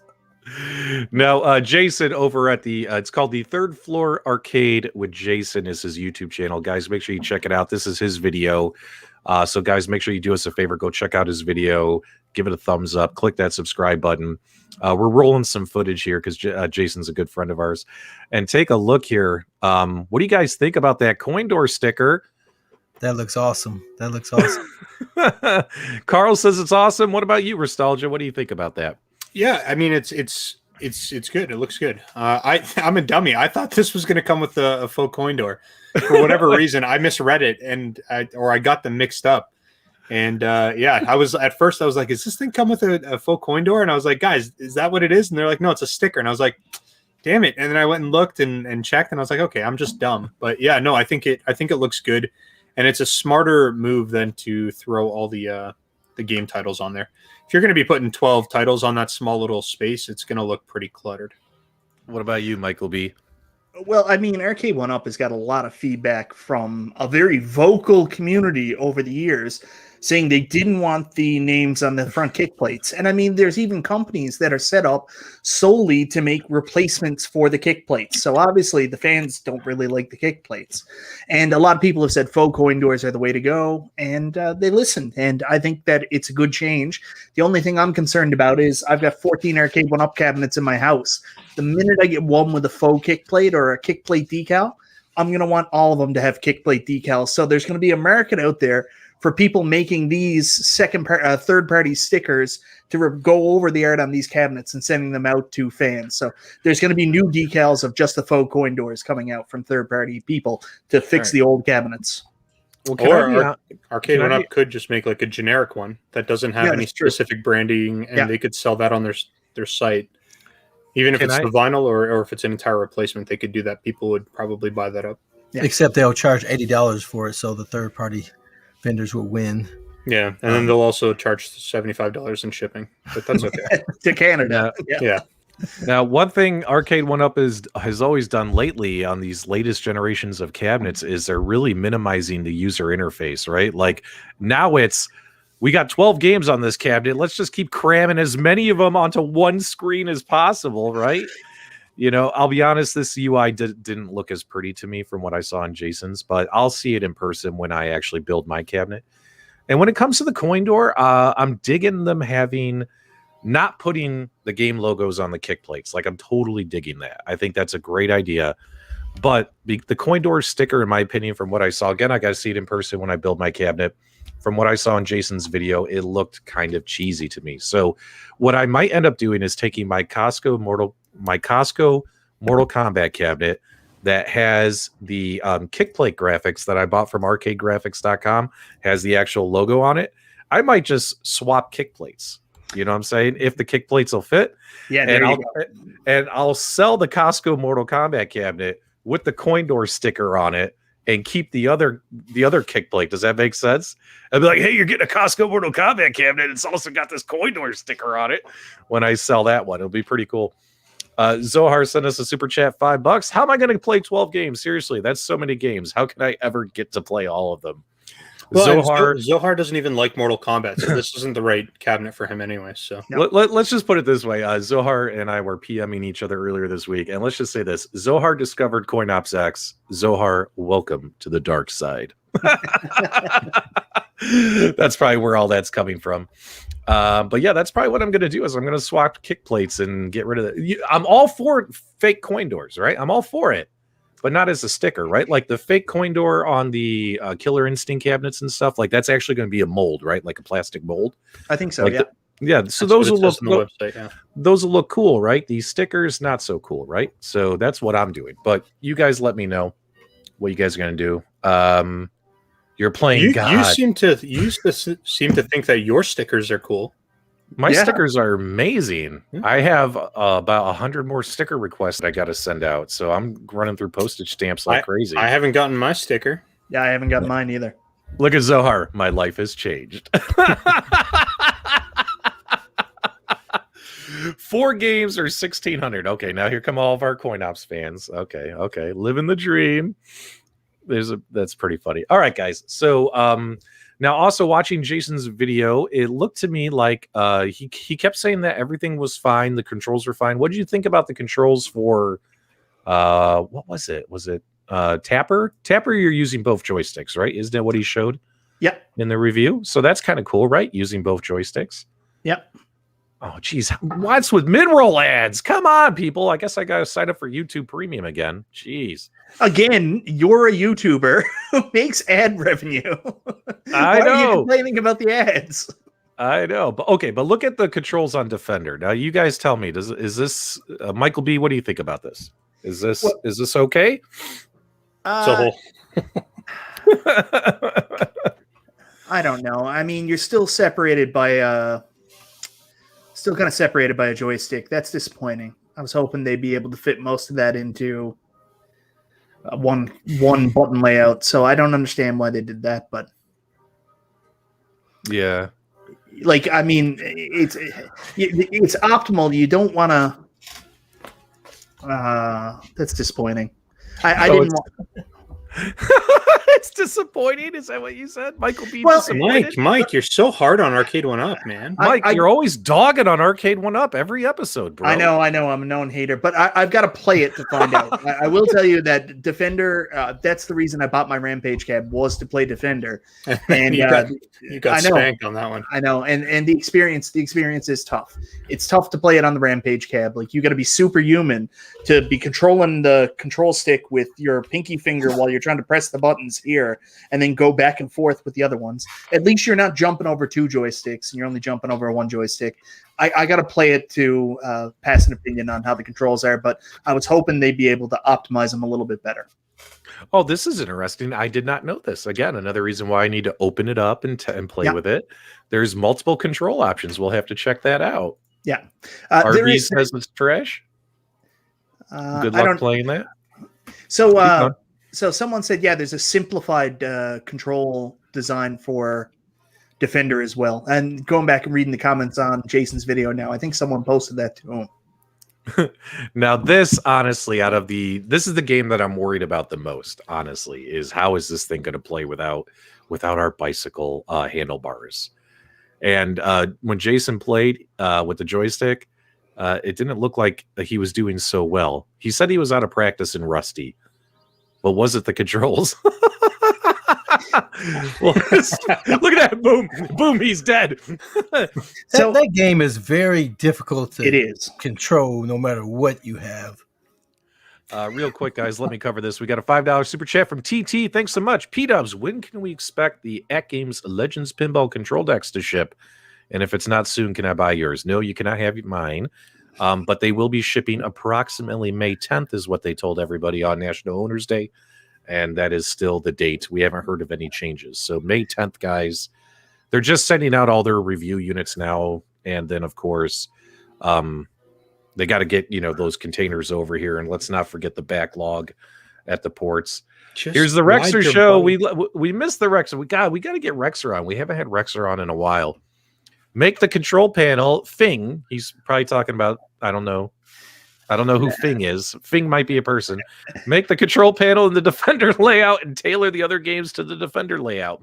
Now, Jason over at the, it's called the Third Floor Arcade with Jason is his YouTube channel. Guys, make sure you check it out. This is his video. So guys, make sure you do us a favor. Go check out his video. Give it a thumbs up. Click that subscribe button. We're rolling some footage here because Jason's a good friend of ours. And take a look here. What do you guys think about that coin door sticker? That looks awesome. That looks awesome. Carl says it's awesome. What about you, Nostalgia? What do you think about that? Yeah, I mean it's good. It looks good. I'm a dummy. I thought this was going to come with a faux coin door. For whatever reason, I misread it and I got them mixed up. And yeah, I was like, "Is this thing come with a faux coin door?" And I was like, "Guys, is that what it is?" And they're like, "No, it's a sticker." And I was like, "Damn it!" And then I went and looked and checked, and I was like, "Okay, I'm just dumb." But yeah, no, I think it looks good, and it's a smarter move than to throw all the game titles on there. If you're going to be putting 12 titles on that small little space, it's going to look pretty cluttered. What about you, Michael B? Well, I mean, Arcade1Up has got a lot of feedback from a very vocal community over the years saying they didn't want the names on the front kick plates. And I mean, there's even companies that are set up solely to make replacements for the kick plates. So obviously the fans don't really like the kick plates. And a lot of people have said faux coin doors are the way to go. And they listened. And I think that it's a good change. The only thing I'm concerned about is I've got 14 Arcade1Up cabinets in my house. The minute I get one with a faux kick plate or a kick plate decal, I'm going to want all of them to have kick plate decals. So there's going to be a market out there for people making these third-party stickers to go over the art on these cabinets and sending them out to fans. So there's going to be new decals of just the faux coin doors coming out from third-party people to fix the old cabinets. Well, Arcade1Up could just make like a generic one that doesn't have any specific branding, and they could sell that on their site. Even if it's the vinyl or if it's an entire replacement, they could do that. People would probably buy that up. Yeah. Except they'll charge $80 for it, so the third-party vendors will win. Yeah, and then they'll also charge $75 in shipping, but that's okay. To Canada. Yeah. Now, one thing Arcade1Up has always done lately on these latest generations of cabinets is they're really minimizing the user interface, right? Like now it's we got 12 games on this cabinet. Let's just keep cramming as many of them onto one screen as possible, right? You know, I'll be honest, this UI didn't look as pretty to me from what I saw on Jason's, but I'll see it in person when I actually build my cabinet. And when it comes to the coin door, I'm digging them not putting the game logos on the kick plates. Like, I'm totally digging that. I think that's a great idea. But the coin door sticker, in my opinion, from what I saw, again, I got to see it in person when I build my cabinet. From what I saw in Jason's video, it looked kind of cheesy to me. So what I might end up doing is taking my Costco Mortal Kombat cabinet that has the kick plate graphics that I bought from arcadegraphics.com, has the actual logo on it. I might just swap kick plates. You know what I'm saying? If the kick plates will fit. Yeah, and I'll sell the Costco Mortal Kombat cabinet with the coin door sticker on it and keep the other kick plate. Does that make sense? I'd be like, hey, you're getting a Costco Mortal Kombat cabinet. It's also got this coin door sticker on it. When I sell that one, it'll be pretty cool. Zohar sent us a super chat, $5. How am I going to play 12 games? Seriously, that's so many games. How can I ever get to play all of them? Well, Zohar doesn't even like Mortal Kombat, so this isn't the right cabinet for him anyway. So let's just put it this way. Zohar and I were PMing each other earlier this week, and let's just say this. Zohar discovered CoinOps X. Zohar, welcome to the dark side. That's probably where all that's coming from. But yeah, that's probably what I'm going to do is I'm going to swap kick plates and get rid of it. I'm all for fake coin doors, right? I'm all for it. But not as a sticker, right? Like the fake coin door on the Killer Instinct cabinets and stuff. Like that's actually going to be a mold, right? Like a plastic mold. I think so. Like yeah. So those will look cool, right? These stickers, not so cool, right? So that's what I'm doing. But you guys, let me know what you guys are going to do. You're playing. You seem to think that your stickers are cool. My stickers are amazing. I have about 100 more sticker requests that I got to send out. So I'm running through postage stamps like crazy. I haven't gotten my sticker. Yeah, I haven't gotten mine either. Look at Zohar. My life has changed. 4 games or 1,600. Okay, now here come all of our CoinOps fans. Okay. Living the dream. That's pretty funny. All right, guys. So now, also watching Jason's video, it looked to me like he kept saying that everything was fine, the controls were fine. What did you think about the controls for what was it? Was it Tapper? Tapper, you're using both joysticks, right? Isn't that what he showed? Yep. In the review. So that's kind of cool, right? Using both joysticks. Yep. Oh, geez. What's with mid-roll ads? Come on, people. I guess I got to sign up for YouTube Premium again. Jeez. Again, you're a YouTuber who makes ad revenue. I know. Why are you complaining about the ads? I know. But okay, but look at the controls on Defender. Now, you guys tell me, is this Michael B, what do you think about this? Is this okay? I don't know. I mean, you're still separated by still kind of separated by a joystick. That's disappointing. I was hoping they'd be able to fit most of that into one button layout. So I don't understand why they did that, but yeah, like, I mean, it's optimal. You don't want to. That's disappointing. I didn't want. It's disappointing. Is that what you said, Michael B? Well, Mike, you're so hard on Arcade1Up, man. Mike, you're always dogging on Arcade1Up every episode, bro. I know. I'm a known hater, but I've got to play it to find out. I will tell you that Defender. That's the reason I bought my Rampage cab, was to play Defender. And you got spanked on that one. I know, and the experience is tough. It's tough to play it on the Rampage cab. Like, you got to be superhuman to be controlling the control stick with your pinky finger while you're trying to press the buttons here, and then go back and forth with the other ones. At least you're not jumping over 2 joysticks and you're only jumping over 1 joystick. I got to play it to pass an opinion on how the controls are, but I was hoping they'd be able to optimize them a little bit better. Oh, this is interesting. I did not know this. Again, another reason why I need to open it up and play with it. There's multiple control options. We'll have to check that out. Yeah. RB says it's trash. Good luck playing that. So someone said, there's a simplified control design for Defender as well. And going back and reading the comments on Jason's video now, I think someone posted that too. Now, this, honestly, this is the game that I'm worried about the most, honestly, is how is this thing going to play without our bicycle handlebars? And when Jason played with the joystick, it didn't look like he was doing so well. He said he was out of practice and rusty. But was it the controls? Well, look at that. Boom. Boom. He's dead. That game is very difficult to control no matter what you have. Real quick, guys, let me cover this. We got a $5 super chat from TT. Thanks so much. PDubs, when can we expect the AtGames Legends Pinball control decks to ship? And if it's not soon, can I buy yours? No, you cannot have mine. But they will be shipping approximately May 10th is what they told everybody on National Owners Day. And that is still the date. We haven't heard of any changes. So May 10th, guys, they're just sending out all their review units now. And then, of course, they got to get, those containers over here. And let's not forget the backlog at the ports. Here's the Rexer show. We missed the Rexer. We got to get Rexer on. We haven't had Rexer on in a while. Make the control panel Fing. He's probably talking about, I don't know who Fing is. Fing might be a person. Make the control panel in the Defender layout and tailor the other games to the Defender layout.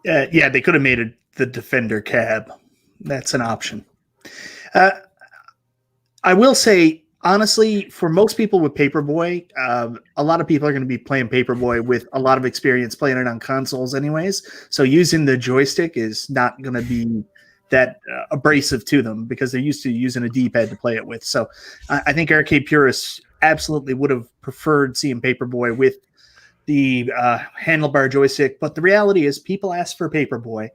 Yeah, they could have made it the Defender cab. That's an option. I will say, honestly, for most people with Paperboy, a lot of people are going to be playing Paperboy with a lot of experience playing it on consoles anyways. So using the joystick is not going to be that abrasive to them because they're used to using a D-pad to play it with. So I think arcade purists absolutely would have preferred seeing Paperboy with the handlebar joystick. But the reality is people ask for Paperboy.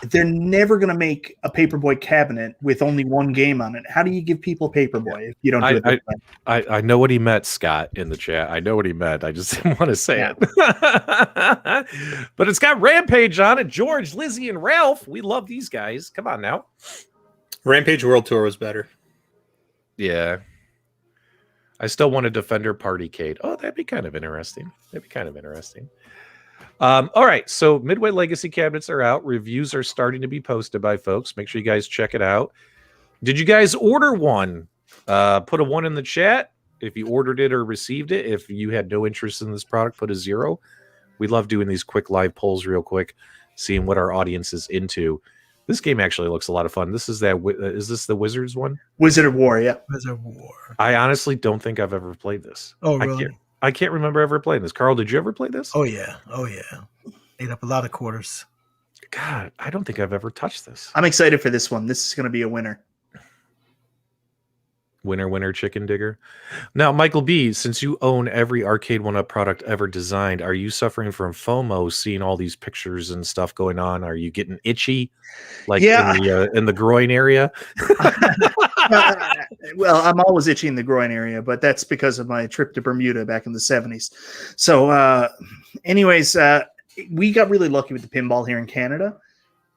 They're never going to make a Paperboy cabinet with only one game on it. How do you give people Paperboy if you don't do it? I know what he meant, Scott, in the chat. I know what he meant. I just didn't want to say it. But it's got Rampage on it. George, Lizzie, and Ralph. We love these guys. Come on now. Rampage World Tour was better. Yeah. I still want a Defender Partycade. Oh, that'd be kind of interesting. All right, so Midway Legacy cabinets are out. Reviews are starting to be posted by folks. Make sure you guys check it out. Did you guys order one? Put a 1 in the chat if you ordered it or received it. If you had no interest in this product, put a 0. We love doing these quick live polls real quick, seeing what our audience is into. This game actually looks a lot of fun. This is is this the Wizards one? Wizard of War, yeah. Wizard of War. I honestly don't think I've ever played this. Oh, really? I can't remember ever playing this. Carl, did you ever play this? Oh, yeah. Ate up a lot of quarters. God, I don't think I've ever touched this. I'm excited for this one. This is going to be a winner. Winner, chicken digger. Now, Michael B., since you own every Arcade1Up product ever designed, are you suffering from FOMO seeing all these pictures and stuff going on? Are you getting itchy? In the groin area? Well, I'm always itchy in the groin area, but that's because of my trip to Bermuda back in the 70s. So anyways, we got really lucky with the pinball here in Canada,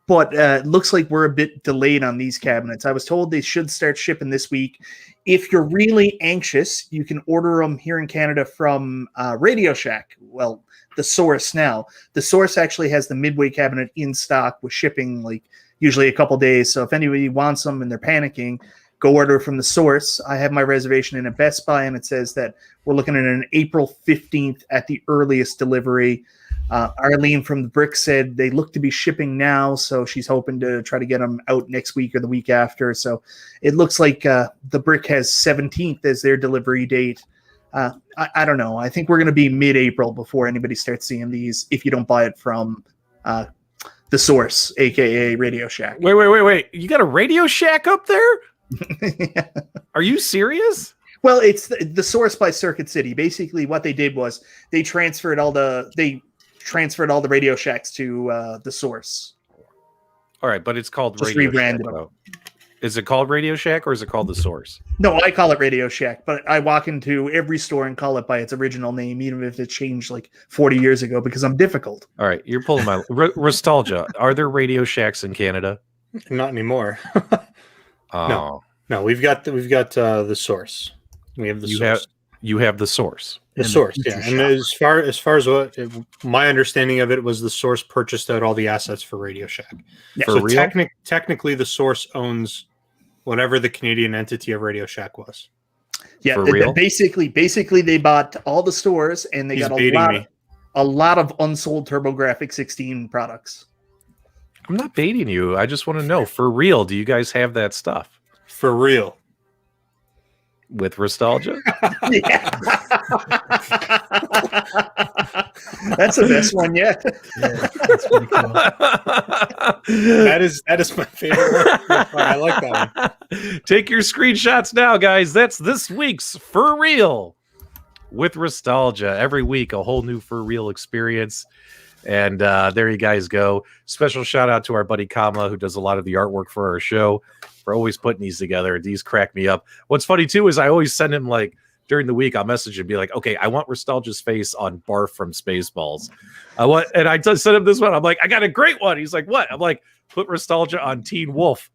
but it looks like we're a bit delayed on these cabinets. I was told they should start shipping this week. If you're really anxious, you can order them here in Canada from Radio Shack. Well, the Source now. The Source actually has the Midway cabinet in stock with shipping usually a couple days. So if anybody wants them and they're panicking, go order from the Source. I have my reservation in at Best Buy, and it says that we're looking at an April 15th at the earliest delivery. Arlene from the Brick said they look to be shipping now, so she's hoping to try to get them out next week or the week after. So it looks like the Brick has 17th as their delivery date. I don't know. I think we're going to be mid-April before anybody starts seeing these if you don't buy it from the Source, a.k.a. Radio Shack. Wait. You got a Radio Shack up there? Yeah. Are you serious? Well, it's the Source by Circuit City. Basically, what they did was they transferred all the Radio Shacks to the Source. All right, but it's called Just Radio rebranded Shack. them. Is it called Radio Shack or is it called the Source? No, I call it Radio Shack, but I walk into every store and call it by its original name, even if it changed 40 years ago, because I'm difficult. All right, you're pulling my nostalgia. Are there Radio Shacks in Canada? Not anymore. Oh. No, we've got the Source. We have the Source. You have the Source. The Source, yeah. And as far as what my understanding of it was, the Source purchased out all the assets for Radio Shack. Yeah. So technically, the Source owns whatever the Canadian entity of Radio Shack was. Yeah, for real? Basically, they bought all the stores and they got a lot of unsold TurboGrafx 16 products. I'm not baiting you. I just want to know, for real, do you guys have that stuff? For real. With Nostalgia? Yeah. That's the best one yet. Yeah, that's pretty cool. That is my favorite one. I like that one. Take your screenshots now, guys. That's this week's For Real with Nostalgia. Every week, a whole new For Real experience. And there you guys go. Special shout out to our buddy Kama, who does a lot of the artwork for our show, for always putting these together. These crack me up. What's funny too is I always send him, like, during the week, I'll message him and be like, okay, I want Nostalgia's face on Barf from Spaceballs. And I just sent him this one. I'm like, I got a great one. He's like, what? I'm like, put Nostalgia on Teen Wolf.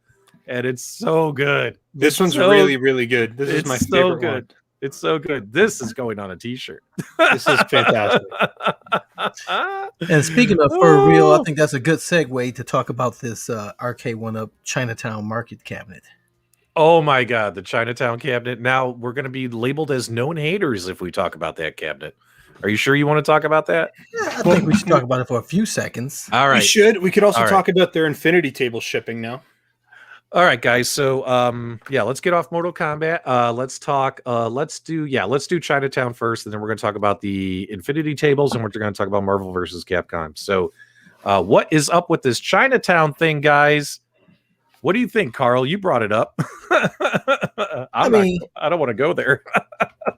And it's so good. This one's really, really good. This is my favorite one. It's so good. This is going on a t-shirt. This is fantastic. And speaking of For Real, I think that's a good segue to talk about this Arcade1Up Chinatown Market cabinet. Oh my God, the Chinatown cabinet. Now we're going to be labeled as known haters if we talk about that cabinet. Are you sure you want to talk about that? Yeah, I think we should talk about it for a few seconds. All right. We should. We could also All talk about their infinity table shipping now. All right, guys. So, yeah, let's get off Mortal Kombat. Let's talk. Let's do Chinatown first, and then we're going to talk about the Infinity tables, and we're going to talk about Marvel versus Capcom. So, what is up with this Chinatown thing, guys? What do you think, Carl? You brought it up. I don't want to go there.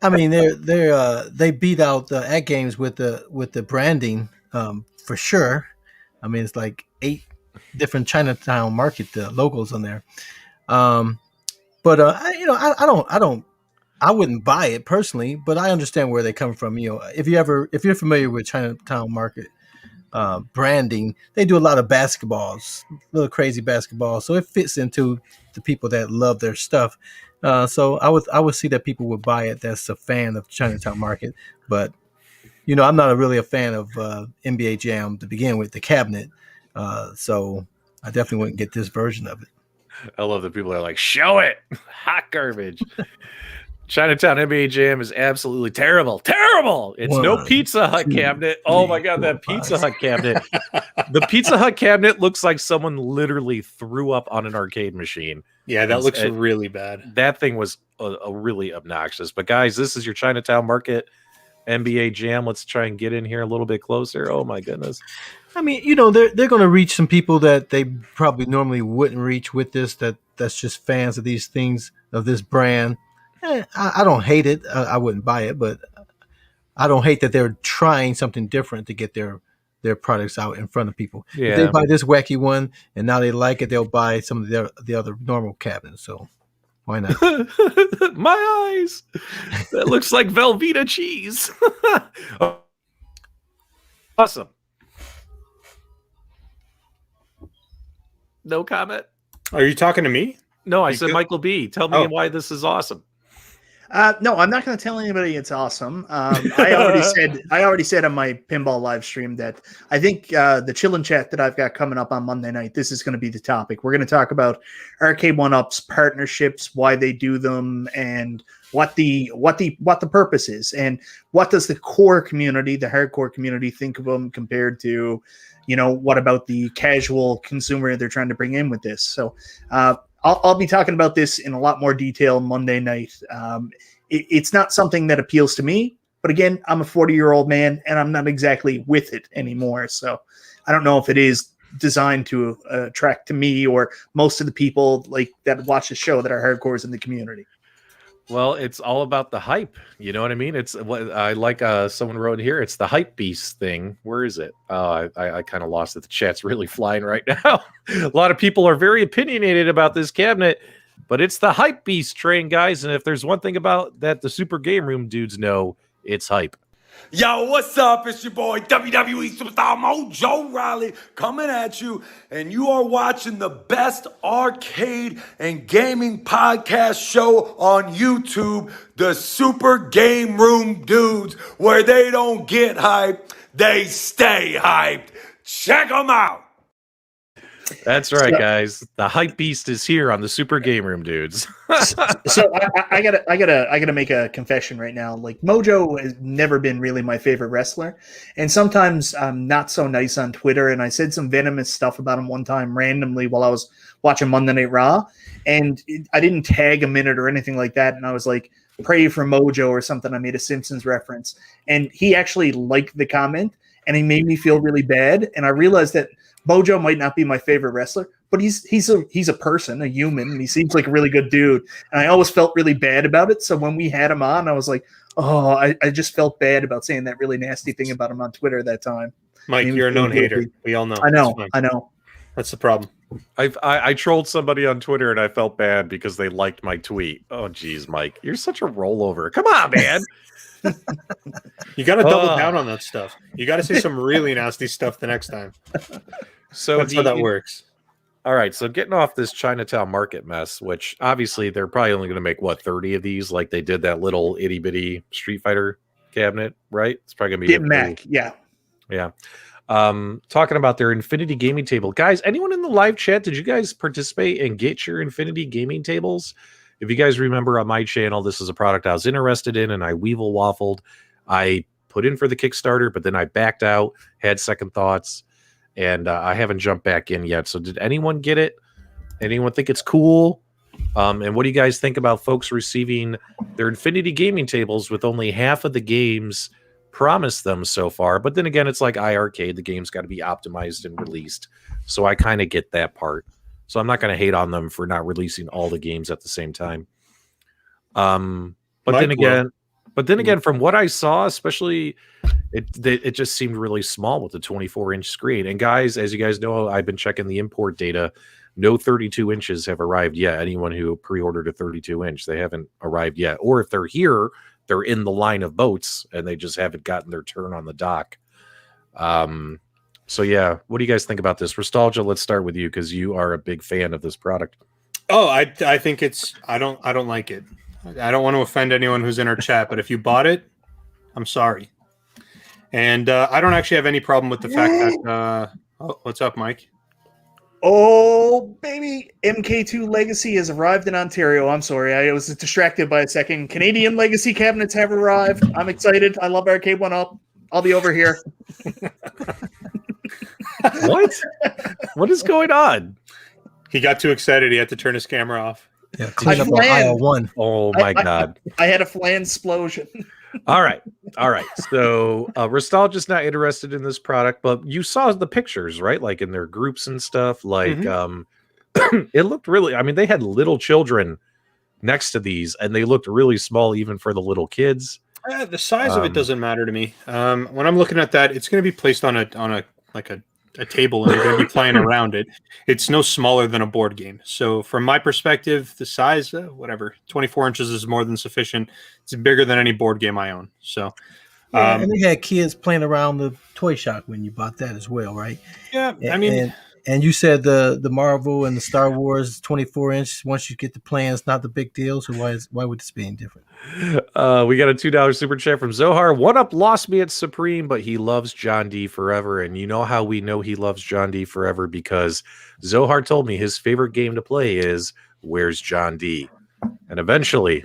I mean, they beat out the AtGames with the branding for sure. I mean, it's like 8 different Chinatown Market logos on there. But I wouldn't buy it personally, but I understand where they come from. You know, if you're familiar with Chinatown Market branding, they do a lot of basketballs, little crazy basketballs, so it fits into the people that love their stuff. So I would see that people would buy it. That's a fan of Chinatown Market, but you know, I'm not really a fan of NBA Jam to begin with, the cabinet. So I definitely wouldn't get this version of it. I love that people are like, show it. Hot garbage. Chinatown NBA Jam is absolutely terrible. Terrible. It's no Pizza Hut cabinet. Oh my God, that Pizza Hut cabinet. The Pizza Hut cabinet looks like someone literally threw up on an arcade machine. Yeah, that looks really bad. That thing was a really obnoxious. But guys, this is your Chinatown Market NBA Jam. Let's try and get in here a little bit closer. Oh my goodness. I mean, you know, they're going to reach some people that they probably normally wouldn't reach with this. That's just fans of these things, of this brand. I don't hate it. I wouldn't buy it, but I don't hate that they're trying something different to get their products out in front of people. Yeah. If they buy this wacky one and now they like it, they'll buy some of the other normal cabinets. So why not? My eyes. That looks like Velveeta cheese. Awesome. No comment. Are you talking to me? No, I said Michael B. Tell me why this is awesome. No, I'm not going to tell anybody it's awesome. I already said on my pinball live stream that I think the chillin' chat that I've got coming up on Monday night, this is going to be the topic. We're going to talk about Arcade1Up's partnerships, why they do them, and what the purpose is, and what does the core community, the hardcore community, think of them compared to, you know, what about the casual consumer they're trying to bring in with this? So I'll be talking about this in a lot more detail Monday night. It's not something that appeals to me, but again, I'm a 40-year-old man and I'm not exactly with it anymore. So I don't know if it is designed to attract to me or most of the people like that watch the show that are hardcores in the community. Well, it's all about the hype. You know what I mean? It's what I like. Someone wrote here. It's the hype beast thing. Where is it? I kind of lost it. The chat's really flying right now. A lot of people are very opinionated about this cabinet, but it's the hype beast train, guys. And if there's one thing about that, the Super GameRoom dudes know, it's hype. Yo, what's up? It's your boy WWE Superstar Mojo Riley coming at you, and you are watching the best arcade and gaming podcast show on YouTube, the Super GameRoom Dudes, where they don't get hyped, they stay hyped. Check them out. That's right, guys. The hype beast is here on the Super GameRoom Dudes. So I gotta make a confession right now. Like, Mojo has never been really my favorite wrestler, and sometimes I'm not so nice on Twitter. And I said some venomous stuff about him one time randomly while I was watching Monday Night Raw, and I didn't tag a minute or anything like that. And I was like, "Pray for Mojo" or something. I made a Simpsons reference, and he actually liked the comment, and he made me feel really bad. And I realized that Mojo might not be my favorite wrestler, but he's a person, a human, and he seems like a really good dude. And I always felt really bad about it. So when we had him on, I was like, oh, I just felt bad about saying that really nasty thing about him on Twitter that time. Mike, you're a known hater. We all know. I know. That's the problem. I trolled somebody on Twitter and I felt bad because they liked my tweet. Oh, geez, Mike, you're such a rollover. Come on, man. You got to double down on that stuff. You got to say some really nasty stuff the next time. So that's how that works. All right, so getting off this Chinatown market mess, which obviously they're probably only going to make 30 of these, like they did that little itty bitty Street Fighter cabinet, right? It's probably going to be Mac, yeah. Talking about their Infinity gaming table, guys. Anyone in the live chat? Did you guys participate and get your Infinity gaming tables? If you guys remember on my channel, this is a product I was interested in, and I weevil waffled. I put in for the Kickstarter, but then I backed out, had second thoughts, and I haven't jumped back in yet. So did anyone get it? Anyone think it's cool? And what do you guys think about folks receiving their Infinity gaming tables with only half of the games promised them so far? But then again, it's like iArcade. The game's got to be optimized and released. So I kind of get that part. So I'm not going to hate on them for not releasing all the games at the same time. But then again, from what I saw, especially it just seemed really small with the 24-inch screen. And guys, as you guys know, I've been checking the import data. No 32 inches have arrived yet. Anyone who pre-ordered a 32-inch, they haven't arrived yet. Or if they're here, they're in the line of boats and they just haven't gotten their turn on the dock. So yeah, what do you guys think about this? Nostalgia, let's start with you because you are a big fan of this product. Oh, I think I don't like it. I don't want to offend anyone who's in our chat, but if you bought it, I'm sorry. And I don't actually have any problem with the fact that what's up, Mike? Oh, baby, MK2 Legacy has arrived in Ontario. I'm sorry, I was distracted by a second. Canadian Legacy cabinets have arrived. I'm excited. I love Arcade1Up. I'll be over here. What is going on? He got too excited. He had to turn his camera off. Yeah, clean up on aisle one. Oh my God. I had a flan explosion. All right. So Nostalgia's not interested in this product, but you saw the pictures, right? Like in their groups and stuff. Like it looked really, I mean, they had little children next to these and they looked really small even for the little kids. The size of it doesn't matter to me. When I'm looking at that, it's going to be placed on a table and you're going to be playing around it. It's no smaller than a board game. So from my perspective, the size, whatever, 24 inches is more than sufficient. It's bigger than any board game I own. So, and they had kids playing around the toy shop when you bought that as well, right? Yeah, I mean, and you said the Marvel and the Star Wars 24-inch. Once you get the plan, it's not the big deal. So why would this be any different? We got a $2 super chat from Zohar. 1UP lost me at Supreme, but he loves John D forever. And you know how we know he loves John D forever? Because Zohar told me his favorite game to play is Where's John D? And eventually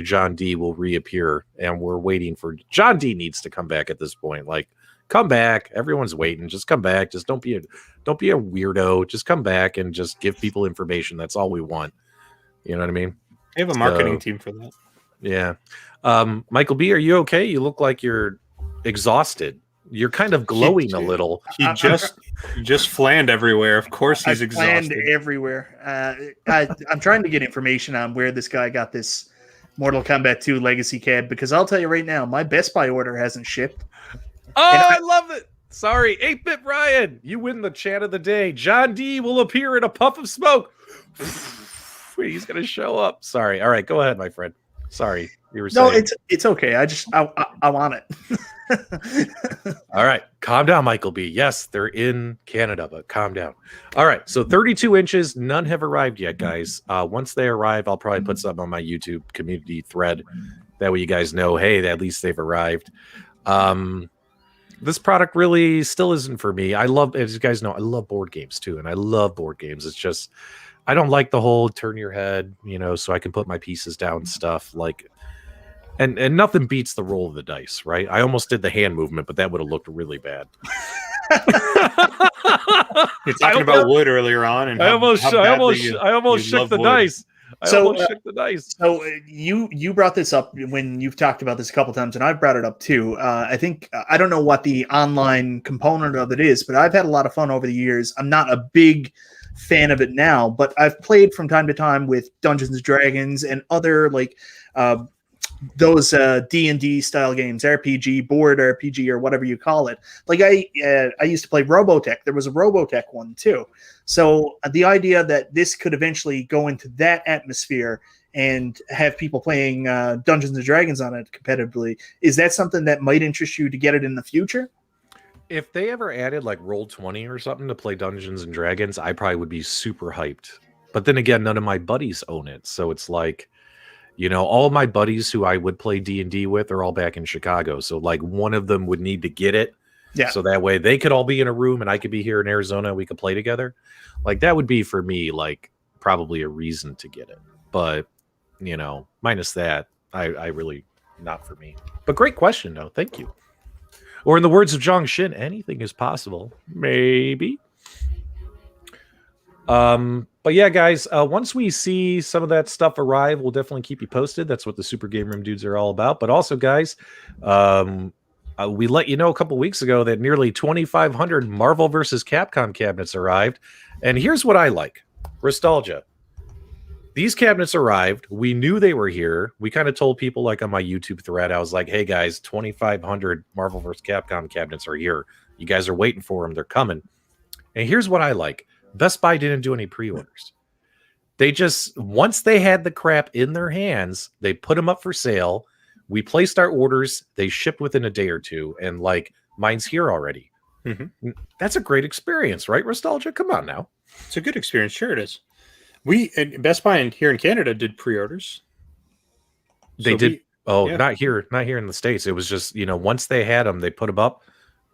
John D will reappear. And we're waiting for John D needs to come back at this point. Like, come back. Everyone's waiting. Just come back. Just don't be a weirdo. Just come back and just give people information. That's all we want. You know what I mean? They have a marketing team for that. Yeah. Michael B, are you okay? You look like you're exhausted. You're kind of glowing a little. He just flanned everywhere. Of course he's exhausted. Flanned everywhere. I'm trying to get information on where this guy got this Mortal Kombat 2 Legacy cab, because I'll tell you right now, my Best Buy order hasn't shipped. Oh, I love it. Sorry, 8-Bit Brian, you win the chat of the day. John D will appear in a puff of smoke. He's going to show up. Sorry. All right, go ahead, my friend. Sorry, you were saying. No, it's okay. I want it. All right, calm down, Michael B. Yes, they're in Canada, but calm down. All right, so 32 inches. None have arrived yet, guys. Once they arrive, I'll probably put something on my YouTube community thread. That way you guys know, hey, at least they've arrived. this product really still isn't for me. I love, as you guys know, I love board games too, and I love board games. It's just I don't like the whole turn your head, so I can put my pieces down stuff like. And nothing beats the roll of the dice, right? I almost did the hand movement, but that would have looked really bad. You're talking about wood earlier on, and I almost shook the dice. So you brought this up when you've talked about this a couple times, and I've brought it up too. I think I don't know what the online component of it is, but I've had a lot of fun over the years. I'm not a big fan of it now, but I've played from time to time with Dungeons and Dragons and other those D&D style games, RPG, board RPG, or whatever you call it. Like I used to play Robotech. There was a Robotech one too. So the idea that this could eventually go into that atmosphere and have people playing Dungeons and Dragons on it competitively, is that something that might interest you to get it in the future? If they ever added like Roll20 or something to play Dungeons and Dragons, I probably would be super hyped. But then again, none of my buddies own it. So it's like, all of my buddies who I would play D&D with are all back in Chicago. So like one of them would need to get it. Yeah. So that way they could all be in a room and I could be here in Arizona. We could play together. Like that would be for me, like probably a reason to get it. But, minus that, I really not for me. But great question though. Thank you. Or in the words of Zhang Xin, anything is possible. Maybe. But yeah, guys, once we see some of that stuff arrive, we'll definitely keep you posted. That's what the Super GameRoom Dudes are all about. But also, guys, we let you know a couple weeks ago that nearly 2,500 Marvel vs. Capcom cabinets arrived. And here's what I like. Nostalgia. These cabinets arrived. We knew they were here. We kind of told people like on my YouTube thread, I was like, hey, guys, 2,500 Marvel vs. Capcom cabinets are here. You guys are waiting for them. They're coming. And here's what I like. Best Buy didn't do any pre-orders. They just, once they had the crap in their hands, they put them up for sale. We placed our orders. They shipped within a day or two. And like, mine's here already. Mm-hmm. That's a great experience, right, Nostalgia? Come on now. It's a good experience. Sure it is. We, Best Buy here in Canada did pre-orders. They did. Not here in the States. It was just, once they had them, they put them up.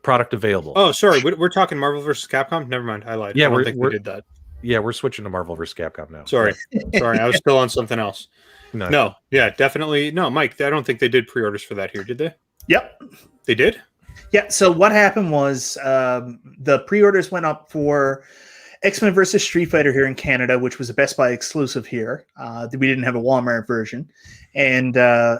Product available. Oh, sorry. We're talking Marvel vs. Capcom? Never mind. I lied. Yeah, I don't think we did that. Yeah, we're switching to Marvel vs. Capcom now. Sorry. I was still on something else. No. Yeah, definitely. No, Mike, I don't think they did pre-orders for that here, did they? Yep. They did? Yeah, so what happened was the pre-orders went up for X-Men vs. Street Fighter here in Canada, which was a Best Buy exclusive here. We didn't have a Walmart version. And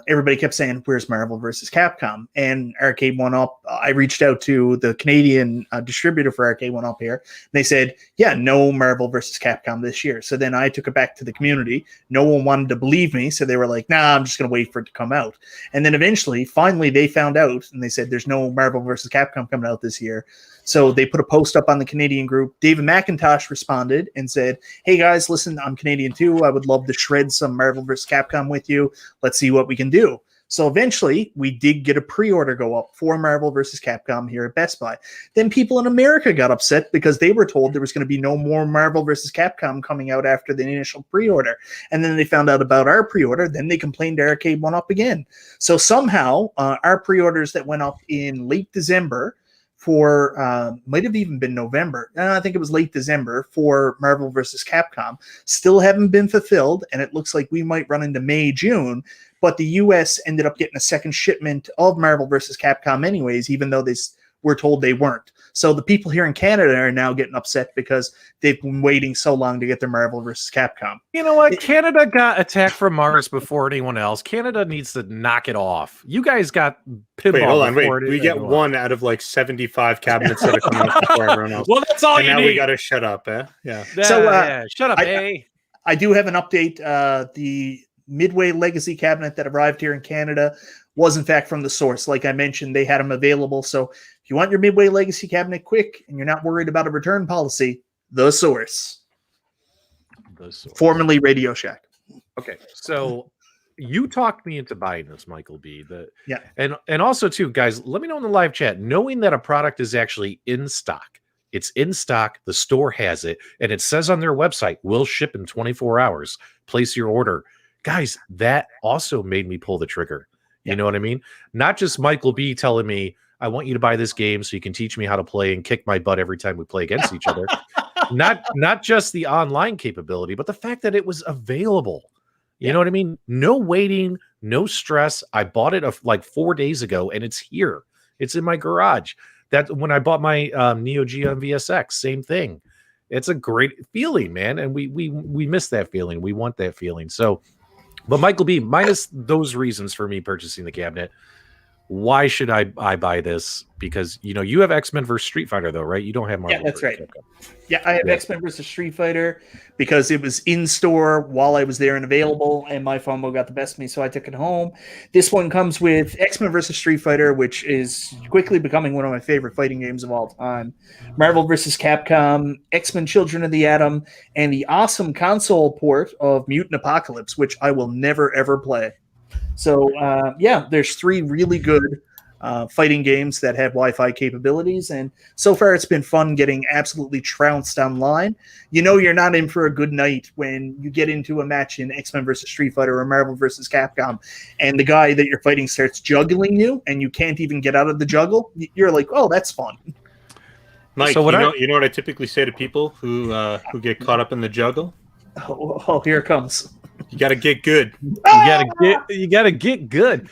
everybody kept saying, where's Marvel vs. Capcom? And Arcade1Up, I reached out to the Canadian distributor for Arcade1Up here. And they said, yeah, no Marvel vs. Capcom this year. So then I took it back to the community. No one wanted to believe me. So they were like, nah, I'm just going to wait for it to come out. And then finally, they found out. And they said, there's no Marvel vs. Capcom coming out this year. So they put a post up on the Canadian group. David McIntosh responded and said, hey guys, listen, I'm Canadian too. I would love to shred some Marvel vs. Capcom with you. Let's see what we can do. So eventually we did get a pre-order go up for Marvel vs. Capcom here at Best Buy. Then people in America got upset because they were told there was going to be no more Marvel vs. Capcom coming out after the initial pre-order. And then they found out about our pre-order. Then they complained to Arcade1Up again. So somehow our pre-orders that went up in late December for might have even been November. I think it was late December for Marvel vs. Capcom. Still haven't been fulfilled, and it looks like we might run into May, June. But the U.S. ended up getting a second shipment of Marvel vs. Capcom anyways, even though they were told they weren't. So the people here in Canada are now getting upset because they've been waiting so long to get their Marvel vs. Capcom. You know what? Canada got attacked from Mars before anyone else. Canada needs to knock it off. You guys got pinball. Wait, hold on. We get one out of like 75 cabinets that are coming up before everyone else. Well, that's all you need. Now we got to shut up, eh? Yeah. So shut up, eh? I do have an update. The Midway Legacy cabinet that arrived here in Canada was in fact from the source. Like I mentioned, they had them available. So if you want your Midway Legacy cabinet quick and you're not worried about a return policy, the source. Formerly Radio Shack. Okay, so you talked me into buying this, Michael B. Yeah. And also too, guys, let me know in the live chat, knowing that a product is actually in stock. It's in stock, the store has it, and it says on their website, will ship in 24 hours. Place your order. Guys, that also made me pull the trigger. You know what I mean? Not just Michael B telling me, I want you to buy this game so you can teach me how to play and kick my butt every time we play against each other. Not just the online capability, but the fact that it was available. You know what I mean? No waiting, no stress. I bought it like 4 days ago, and it's here. It's in my garage. That when I bought my Neo Geo VSX, same thing. It's a great feeling, man, and we miss that feeling. We want that feeling. So, but Michael B, minus those reasons for me purchasing the cabinet, why should I buy this? Because you have X-Men versus Street Fighter, though, right? You don't have Marvel. Yeah, that's right. Yeah, I have X-Men versus Street Fighter because it was in store while I was there and available, and my FOMO got the best of me, so I took it home. This one comes with X-Men versus Street Fighter, which is quickly becoming one of my favorite fighting games of all time. Marvel versus Capcom, X-Men Children of the Atom, and the awesome console port of Mutant Apocalypse, which I will never, ever play. So, there's 3 really good fighting games that have Wi-Fi capabilities, and so far it's been fun getting absolutely trounced online. You're not in for a good night when you get into a match in X-Men versus Street Fighter or Marvel versus Capcom, and the guy that you're fighting starts juggling you, and you can't even get out of the juggle. You're like, oh, that's fun. Mike, so you know what I typically say to people who get caught up in the juggle? Oh, here it comes. You got to get good. You gotta get good.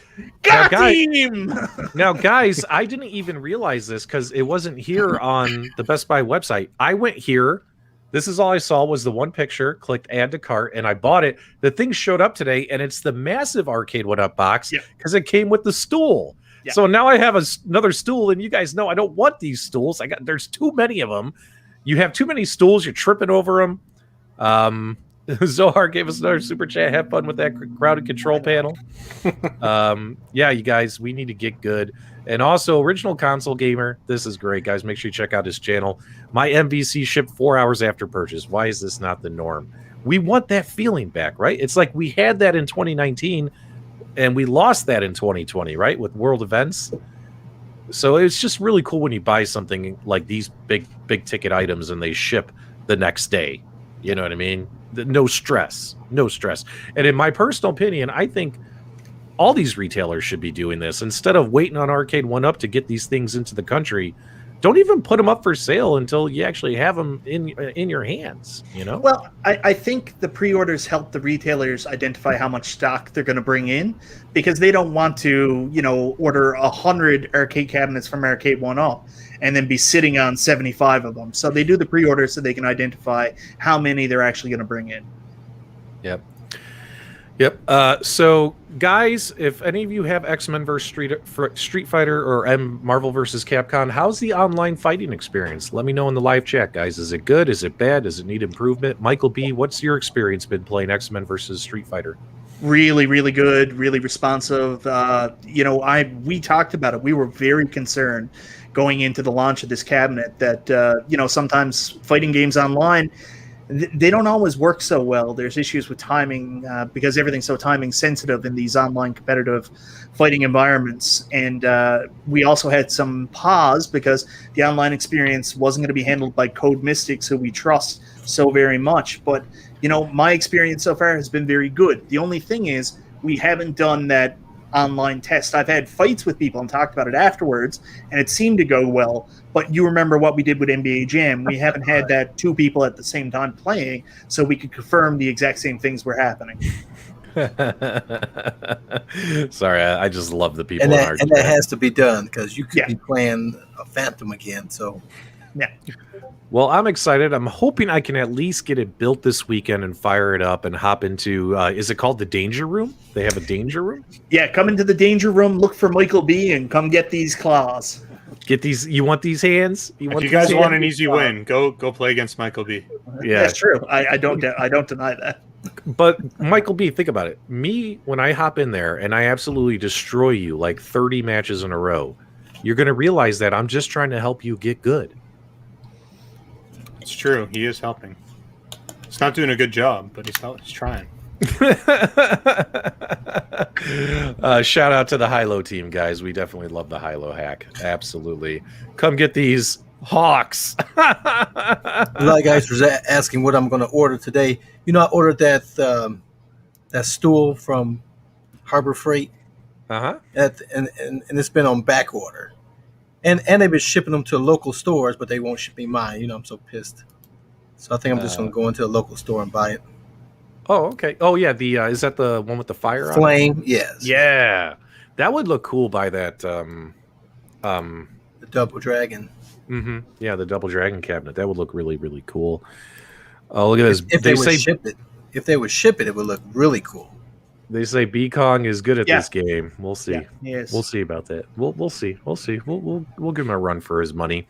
Now, guys, I didn't even realize this because it wasn't here on the Best Buy website. I went here. This is all I saw was the one picture, clicked add to cart, and I bought it. The thing showed up today, and it's the massive Arcade1Up box because it came with the stool. Yeah. So now I have another stool, and you guys know I don't want these stools. There's too many of them. You have too many stools. You're tripping over them. Zohar gave us another super chat. Have fun with that crowded control panel. You guys, we need to get good. And also, Original Console Gamer, this is great, guys. Make sure you check out his channel. My MVC shipped 4 hours after purchase. Why is this not the norm? We want that feeling back, right? It's like we had that in 2019, and we lost that in 2020, right? With world events. So it's just really cool when you buy something like these big ticket items and they ship the next day. You know what I mean? No stress. And in my personal opinion, I think all these retailers should be doing this instead of waiting on Arcade1Up to get these things into the country. Don't even put them up for sale until you actually have them in your hands. Well, I think the pre-orders help the retailers identify how much stock they're going to bring in, because they don't want to order 100 arcade cabinets from Arcade1Up and then be sitting on 75 of them. So they do the pre-order so they can identify how many they're actually going to bring in. Yep. So, guys, if any of you have X-Men versus Street Fighter or Marvel versus Capcom, how's the online fighting experience? Let me know in the live chat, guys. Is it good? Is it bad? Does it need improvement? Michael B., what's your experience been playing X-Men versus Street Fighter? Really, really good, really responsive. We talked about it. We were very concerned going into the launch of this cabinet that, sometimes fighting games online, they don't always work so well. There's issues with timing because everything's so timing sensitive in these online competitive fighting environments. And we also had some pause because the online experience wasn't going to be handled by Code Mystics, who we trust so very much. But, my experience so far has been very good. The only thing is we haven't done that online test. I've had fights with people and talked about it afterwards, and it seemed to go well. But you remember what we did with NBA Jam. We haven't had that 2 people at the same time playing, so we could confirm the exact same things were happening. Sorry, I just love the people. And that has to be done because you could be playing a Phantom again. So, yeah. Well, I'm excited. I'm hoping I can at least get it built this weekend and fire it up and hop into, is it called the Danger Room? They have a Danger Room? Yeah, come into the Danger Room, look for Michael B, and come get these claws. Get these. You want these hands? If you guys want an easy win, go play against Michael B. Yeah, that's true. I don't deny that. But Michael B, think about it. Me, when I hop in there and I absolutely destroy you like 30 matches in a row, you're going to realize that I'm just trying to help you get good. It's true. He is helping. He's not doing a good job, but he's trying. Shout out to the high-low team, guys. We definitely love the high-low hack. Absolutely. Come get these Hawks. A lot of guys were asking what I'm going to order today. I ordered that stool from Harbor Freight. Uh-huh. And it's been on back order. And they've been shipping them to local stores, but they won't ship me mine. You know, I'm so pissed. So I think I'm just gonna go into a local store and buy it. Oh, okay. Oh, yeah. The is that the one with the fire Flame? on it? Yes. Yeah, that would look cool by that. The Double Dragon. Yeah, the Double Dragon cabinet. That would look really, really cool. Oh, look at this. If they would ship it, it would look really cool. They say B Kong is good at this game. We'll see. Yeah, yes. We'll see about that. We'll see. We'll see. We'll give him a run for his money.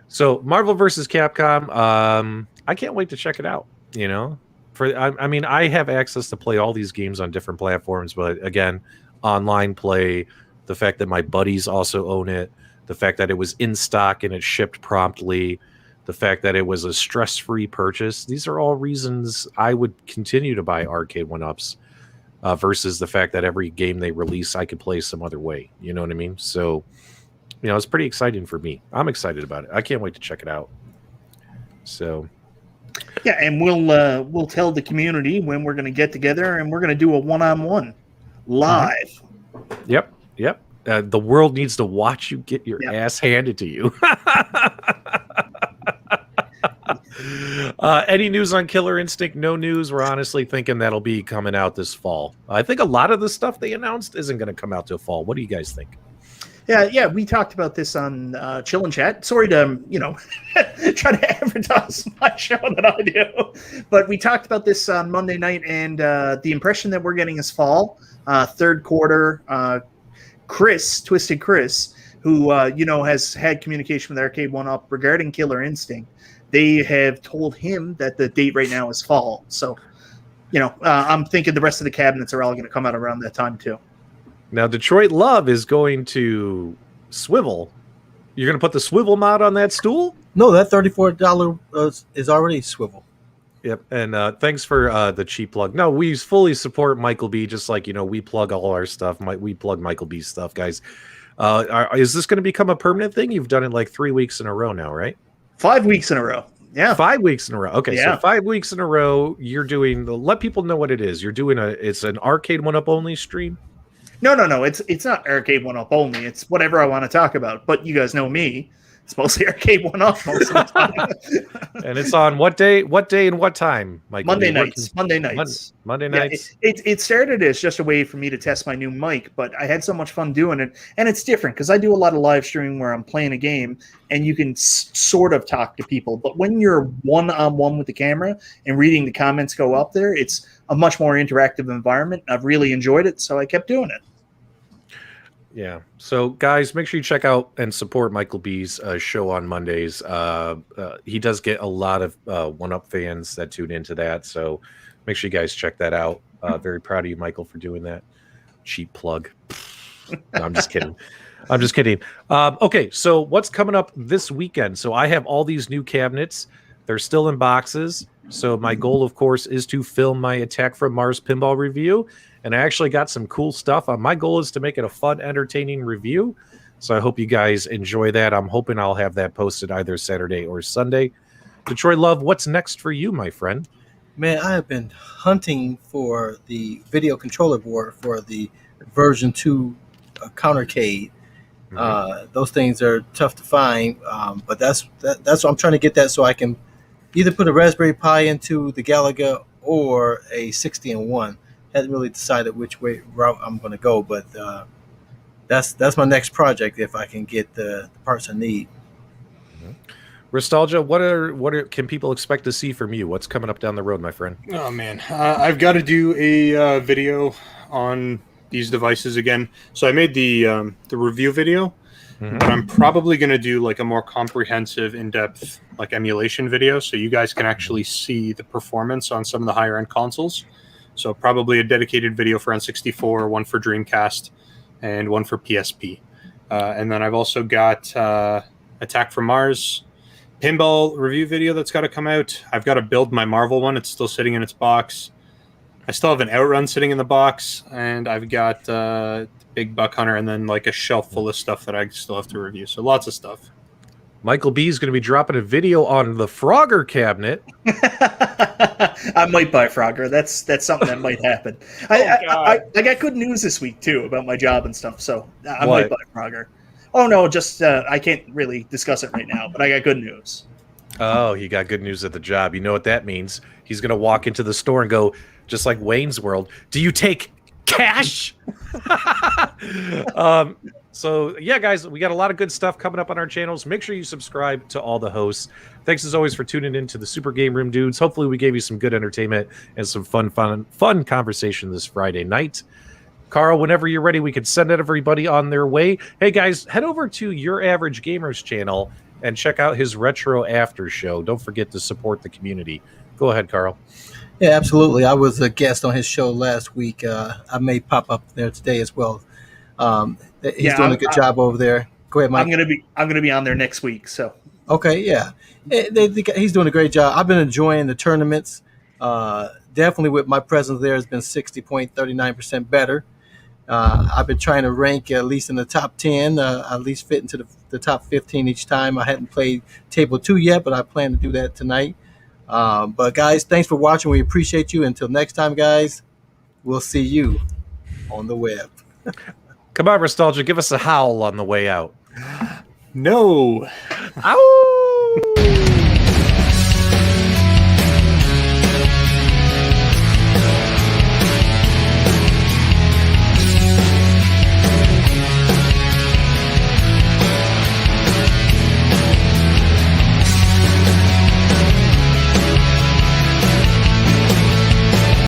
So Marvel versus Capcom. I can't wait to check it out. You know, I mean, I have access to play all these games on different platforms, but again, online play. The fact that my buddies also own it. The fact that it was in stock and it shipped promptly. The fact that it was a stress-free purchase. These are all reasons I would continue to buy Arcade1Ups. Versus the fact that every game they release, I could play some other way. You know what I mean? So, you know, it's pretty exciting for me. I'm excited about it. I can't wait to check it out. So, yeah, and we'll tell the community when we're going to get together, and we're going to do a one-on-one live. Yep. The world needs to watch you get your ass handed to you. Any news on Killer Instinct? No news. We're honestly thinking that'll be coming out this fall. I think a lot of the stuff they announced isn't going to come out till fall. What do you guys think? Yeah, we talked about this on Chill and Chat. Sorry to, try to advertise my show that I do. But we talked about this on Monday night, and the impression that we're getting is fall, third quarter. Twisted Chris, who, has had communication with Arcade1Up regarding Killer Instinct. They have told him that the date right now is fall. So, I'm thinking the rest of the cabinets are all going to come out around that time too. Now, Detroit Love is going to swivel. You're going to put the swivel mod on that stool? No, that $34 is already swivel. Yep. And thanks for the cheap plug. No, we fully support Michael B. Just like, we plug all our stuff. We plug Michael B's stuff, guys. Is this going to become a permanent thing? You've done it like 3 weeks in a row now, right? 5 weeks in a row. Yeah. 5 weeks in a row. Okay. Yeah. So 5 weeks in a row, you're doing let people know what it is. You're doing it's an Arcade1Up only stream. No. It's not Arcade1Up only. It's whatever I want to talk about. But you guys know me. It's mostly Arcade1Up most of the time. And it's on what day? What day and what time, Mike? Monday nights. Monday nights. It started as just a way for me to test my new mic, but I had so much fun doing it. And it's different because I do a lot of live streaming where I'm playing a game and you can sort of talk to people. But when you're one-on-one with the camera and reading the comments go up there, it's a much more interactive environment. I've really enjoyed it, so I kept doing it. Yeah. So, guys, make sure you check out and support Michael B's show on Mondays. He does get a lot of 1UP fans that tune into that. So make sure you guys check that out. Very proud of you, Michael, for doing that. Cheap plug. No, I'm just kidding. I'm just kidding. Okay, so what's coming up this weekend? So I have all these new cabinets. They're still in boxes. So my goal, of course, is to film my Attack from Mars pinball review. And I actually got some cool stuff. My goal is to make it a fun, entertaining review. So I hope you guys enjoy that. I'm hoping I'll have that posted either Saturday or Sunday. Detroit Love, what's next for you, my friend? Man, I have been hunting for the video controller board for the version 2 Countercade. Those things are tough to find, but that's what I'm trying to get that so I can either put a Raspberry Pi into the Galaga or a 60-in-1. Haven't really decided which route I'm going to go, but that's my next project if I can get the parts I need. Nostalgia, what are can people expect to see from you? What's coming up down the road, my friend? Oh man, I've got to do a video on these devices again. So I made the review video, but I'm probably going to do like a more comprehensive, in-depth like emulation video, so you guys can actually see the performance on some of the higher end consoles. So probably a dedicated video for N64, one for Dreamcast, and one for PSP. And then I've also got Attack from Mars pinball review video that's got to come out. I've got to build my Marvel one. It's still sitting in its box. I still have an Outrun sitting in the box, and I've got Big Buck Hunter, and then like a shelf full of stuff that I still have to review. So lots of stuff. Michael B is going to be dropping a video on the Frogger cabinet. I might buy Frogger. That's something that might happen. I got good news this week too about my job and stuff. So I might buy Frogger. Oh no, just I can't really discuss it right now, but I got good news. Oh, he got good news at the job. You know what that means? He's going to walk into the store and go, just like Wayne's World, do you take cash? So, yeah, guys, we got a lot of good stuff coming up on our channels. Make sure you subscribe to all the hosts. Thanks, as always, for tuning in to the Super GameRoom Dudes. Hopefully, we gave you some good entertainment and some fun conversation this Friday night. Carl, whenever you're ready, we can send everybody on their way. Hey, guys, head over to Your Average Gamer's channel and check out his Retro After Show. Don't forget to support the community. Go ahead, Carl. Yeah, absolutely. I was a guest on his show last week. I may pop up there today as well. He's doing a good job over there. Go ahead, Mike. I'm gonna be on there next week. So okay, yeah, he's doing a great job. I've been enjoying the tournaments. Definitely, with my presence there, has been 60.39% better. I've been trying to rank at least in the top 10, at least fit into the top 15 each time. I hadn't played Table 2 yet, but I plan to do that tonight. But guys, thanks for watching. We appreciate you. Until next time, guys, we'll see you on the web. Come on, Nostalgia, give us a howl on the way out. No. Ow!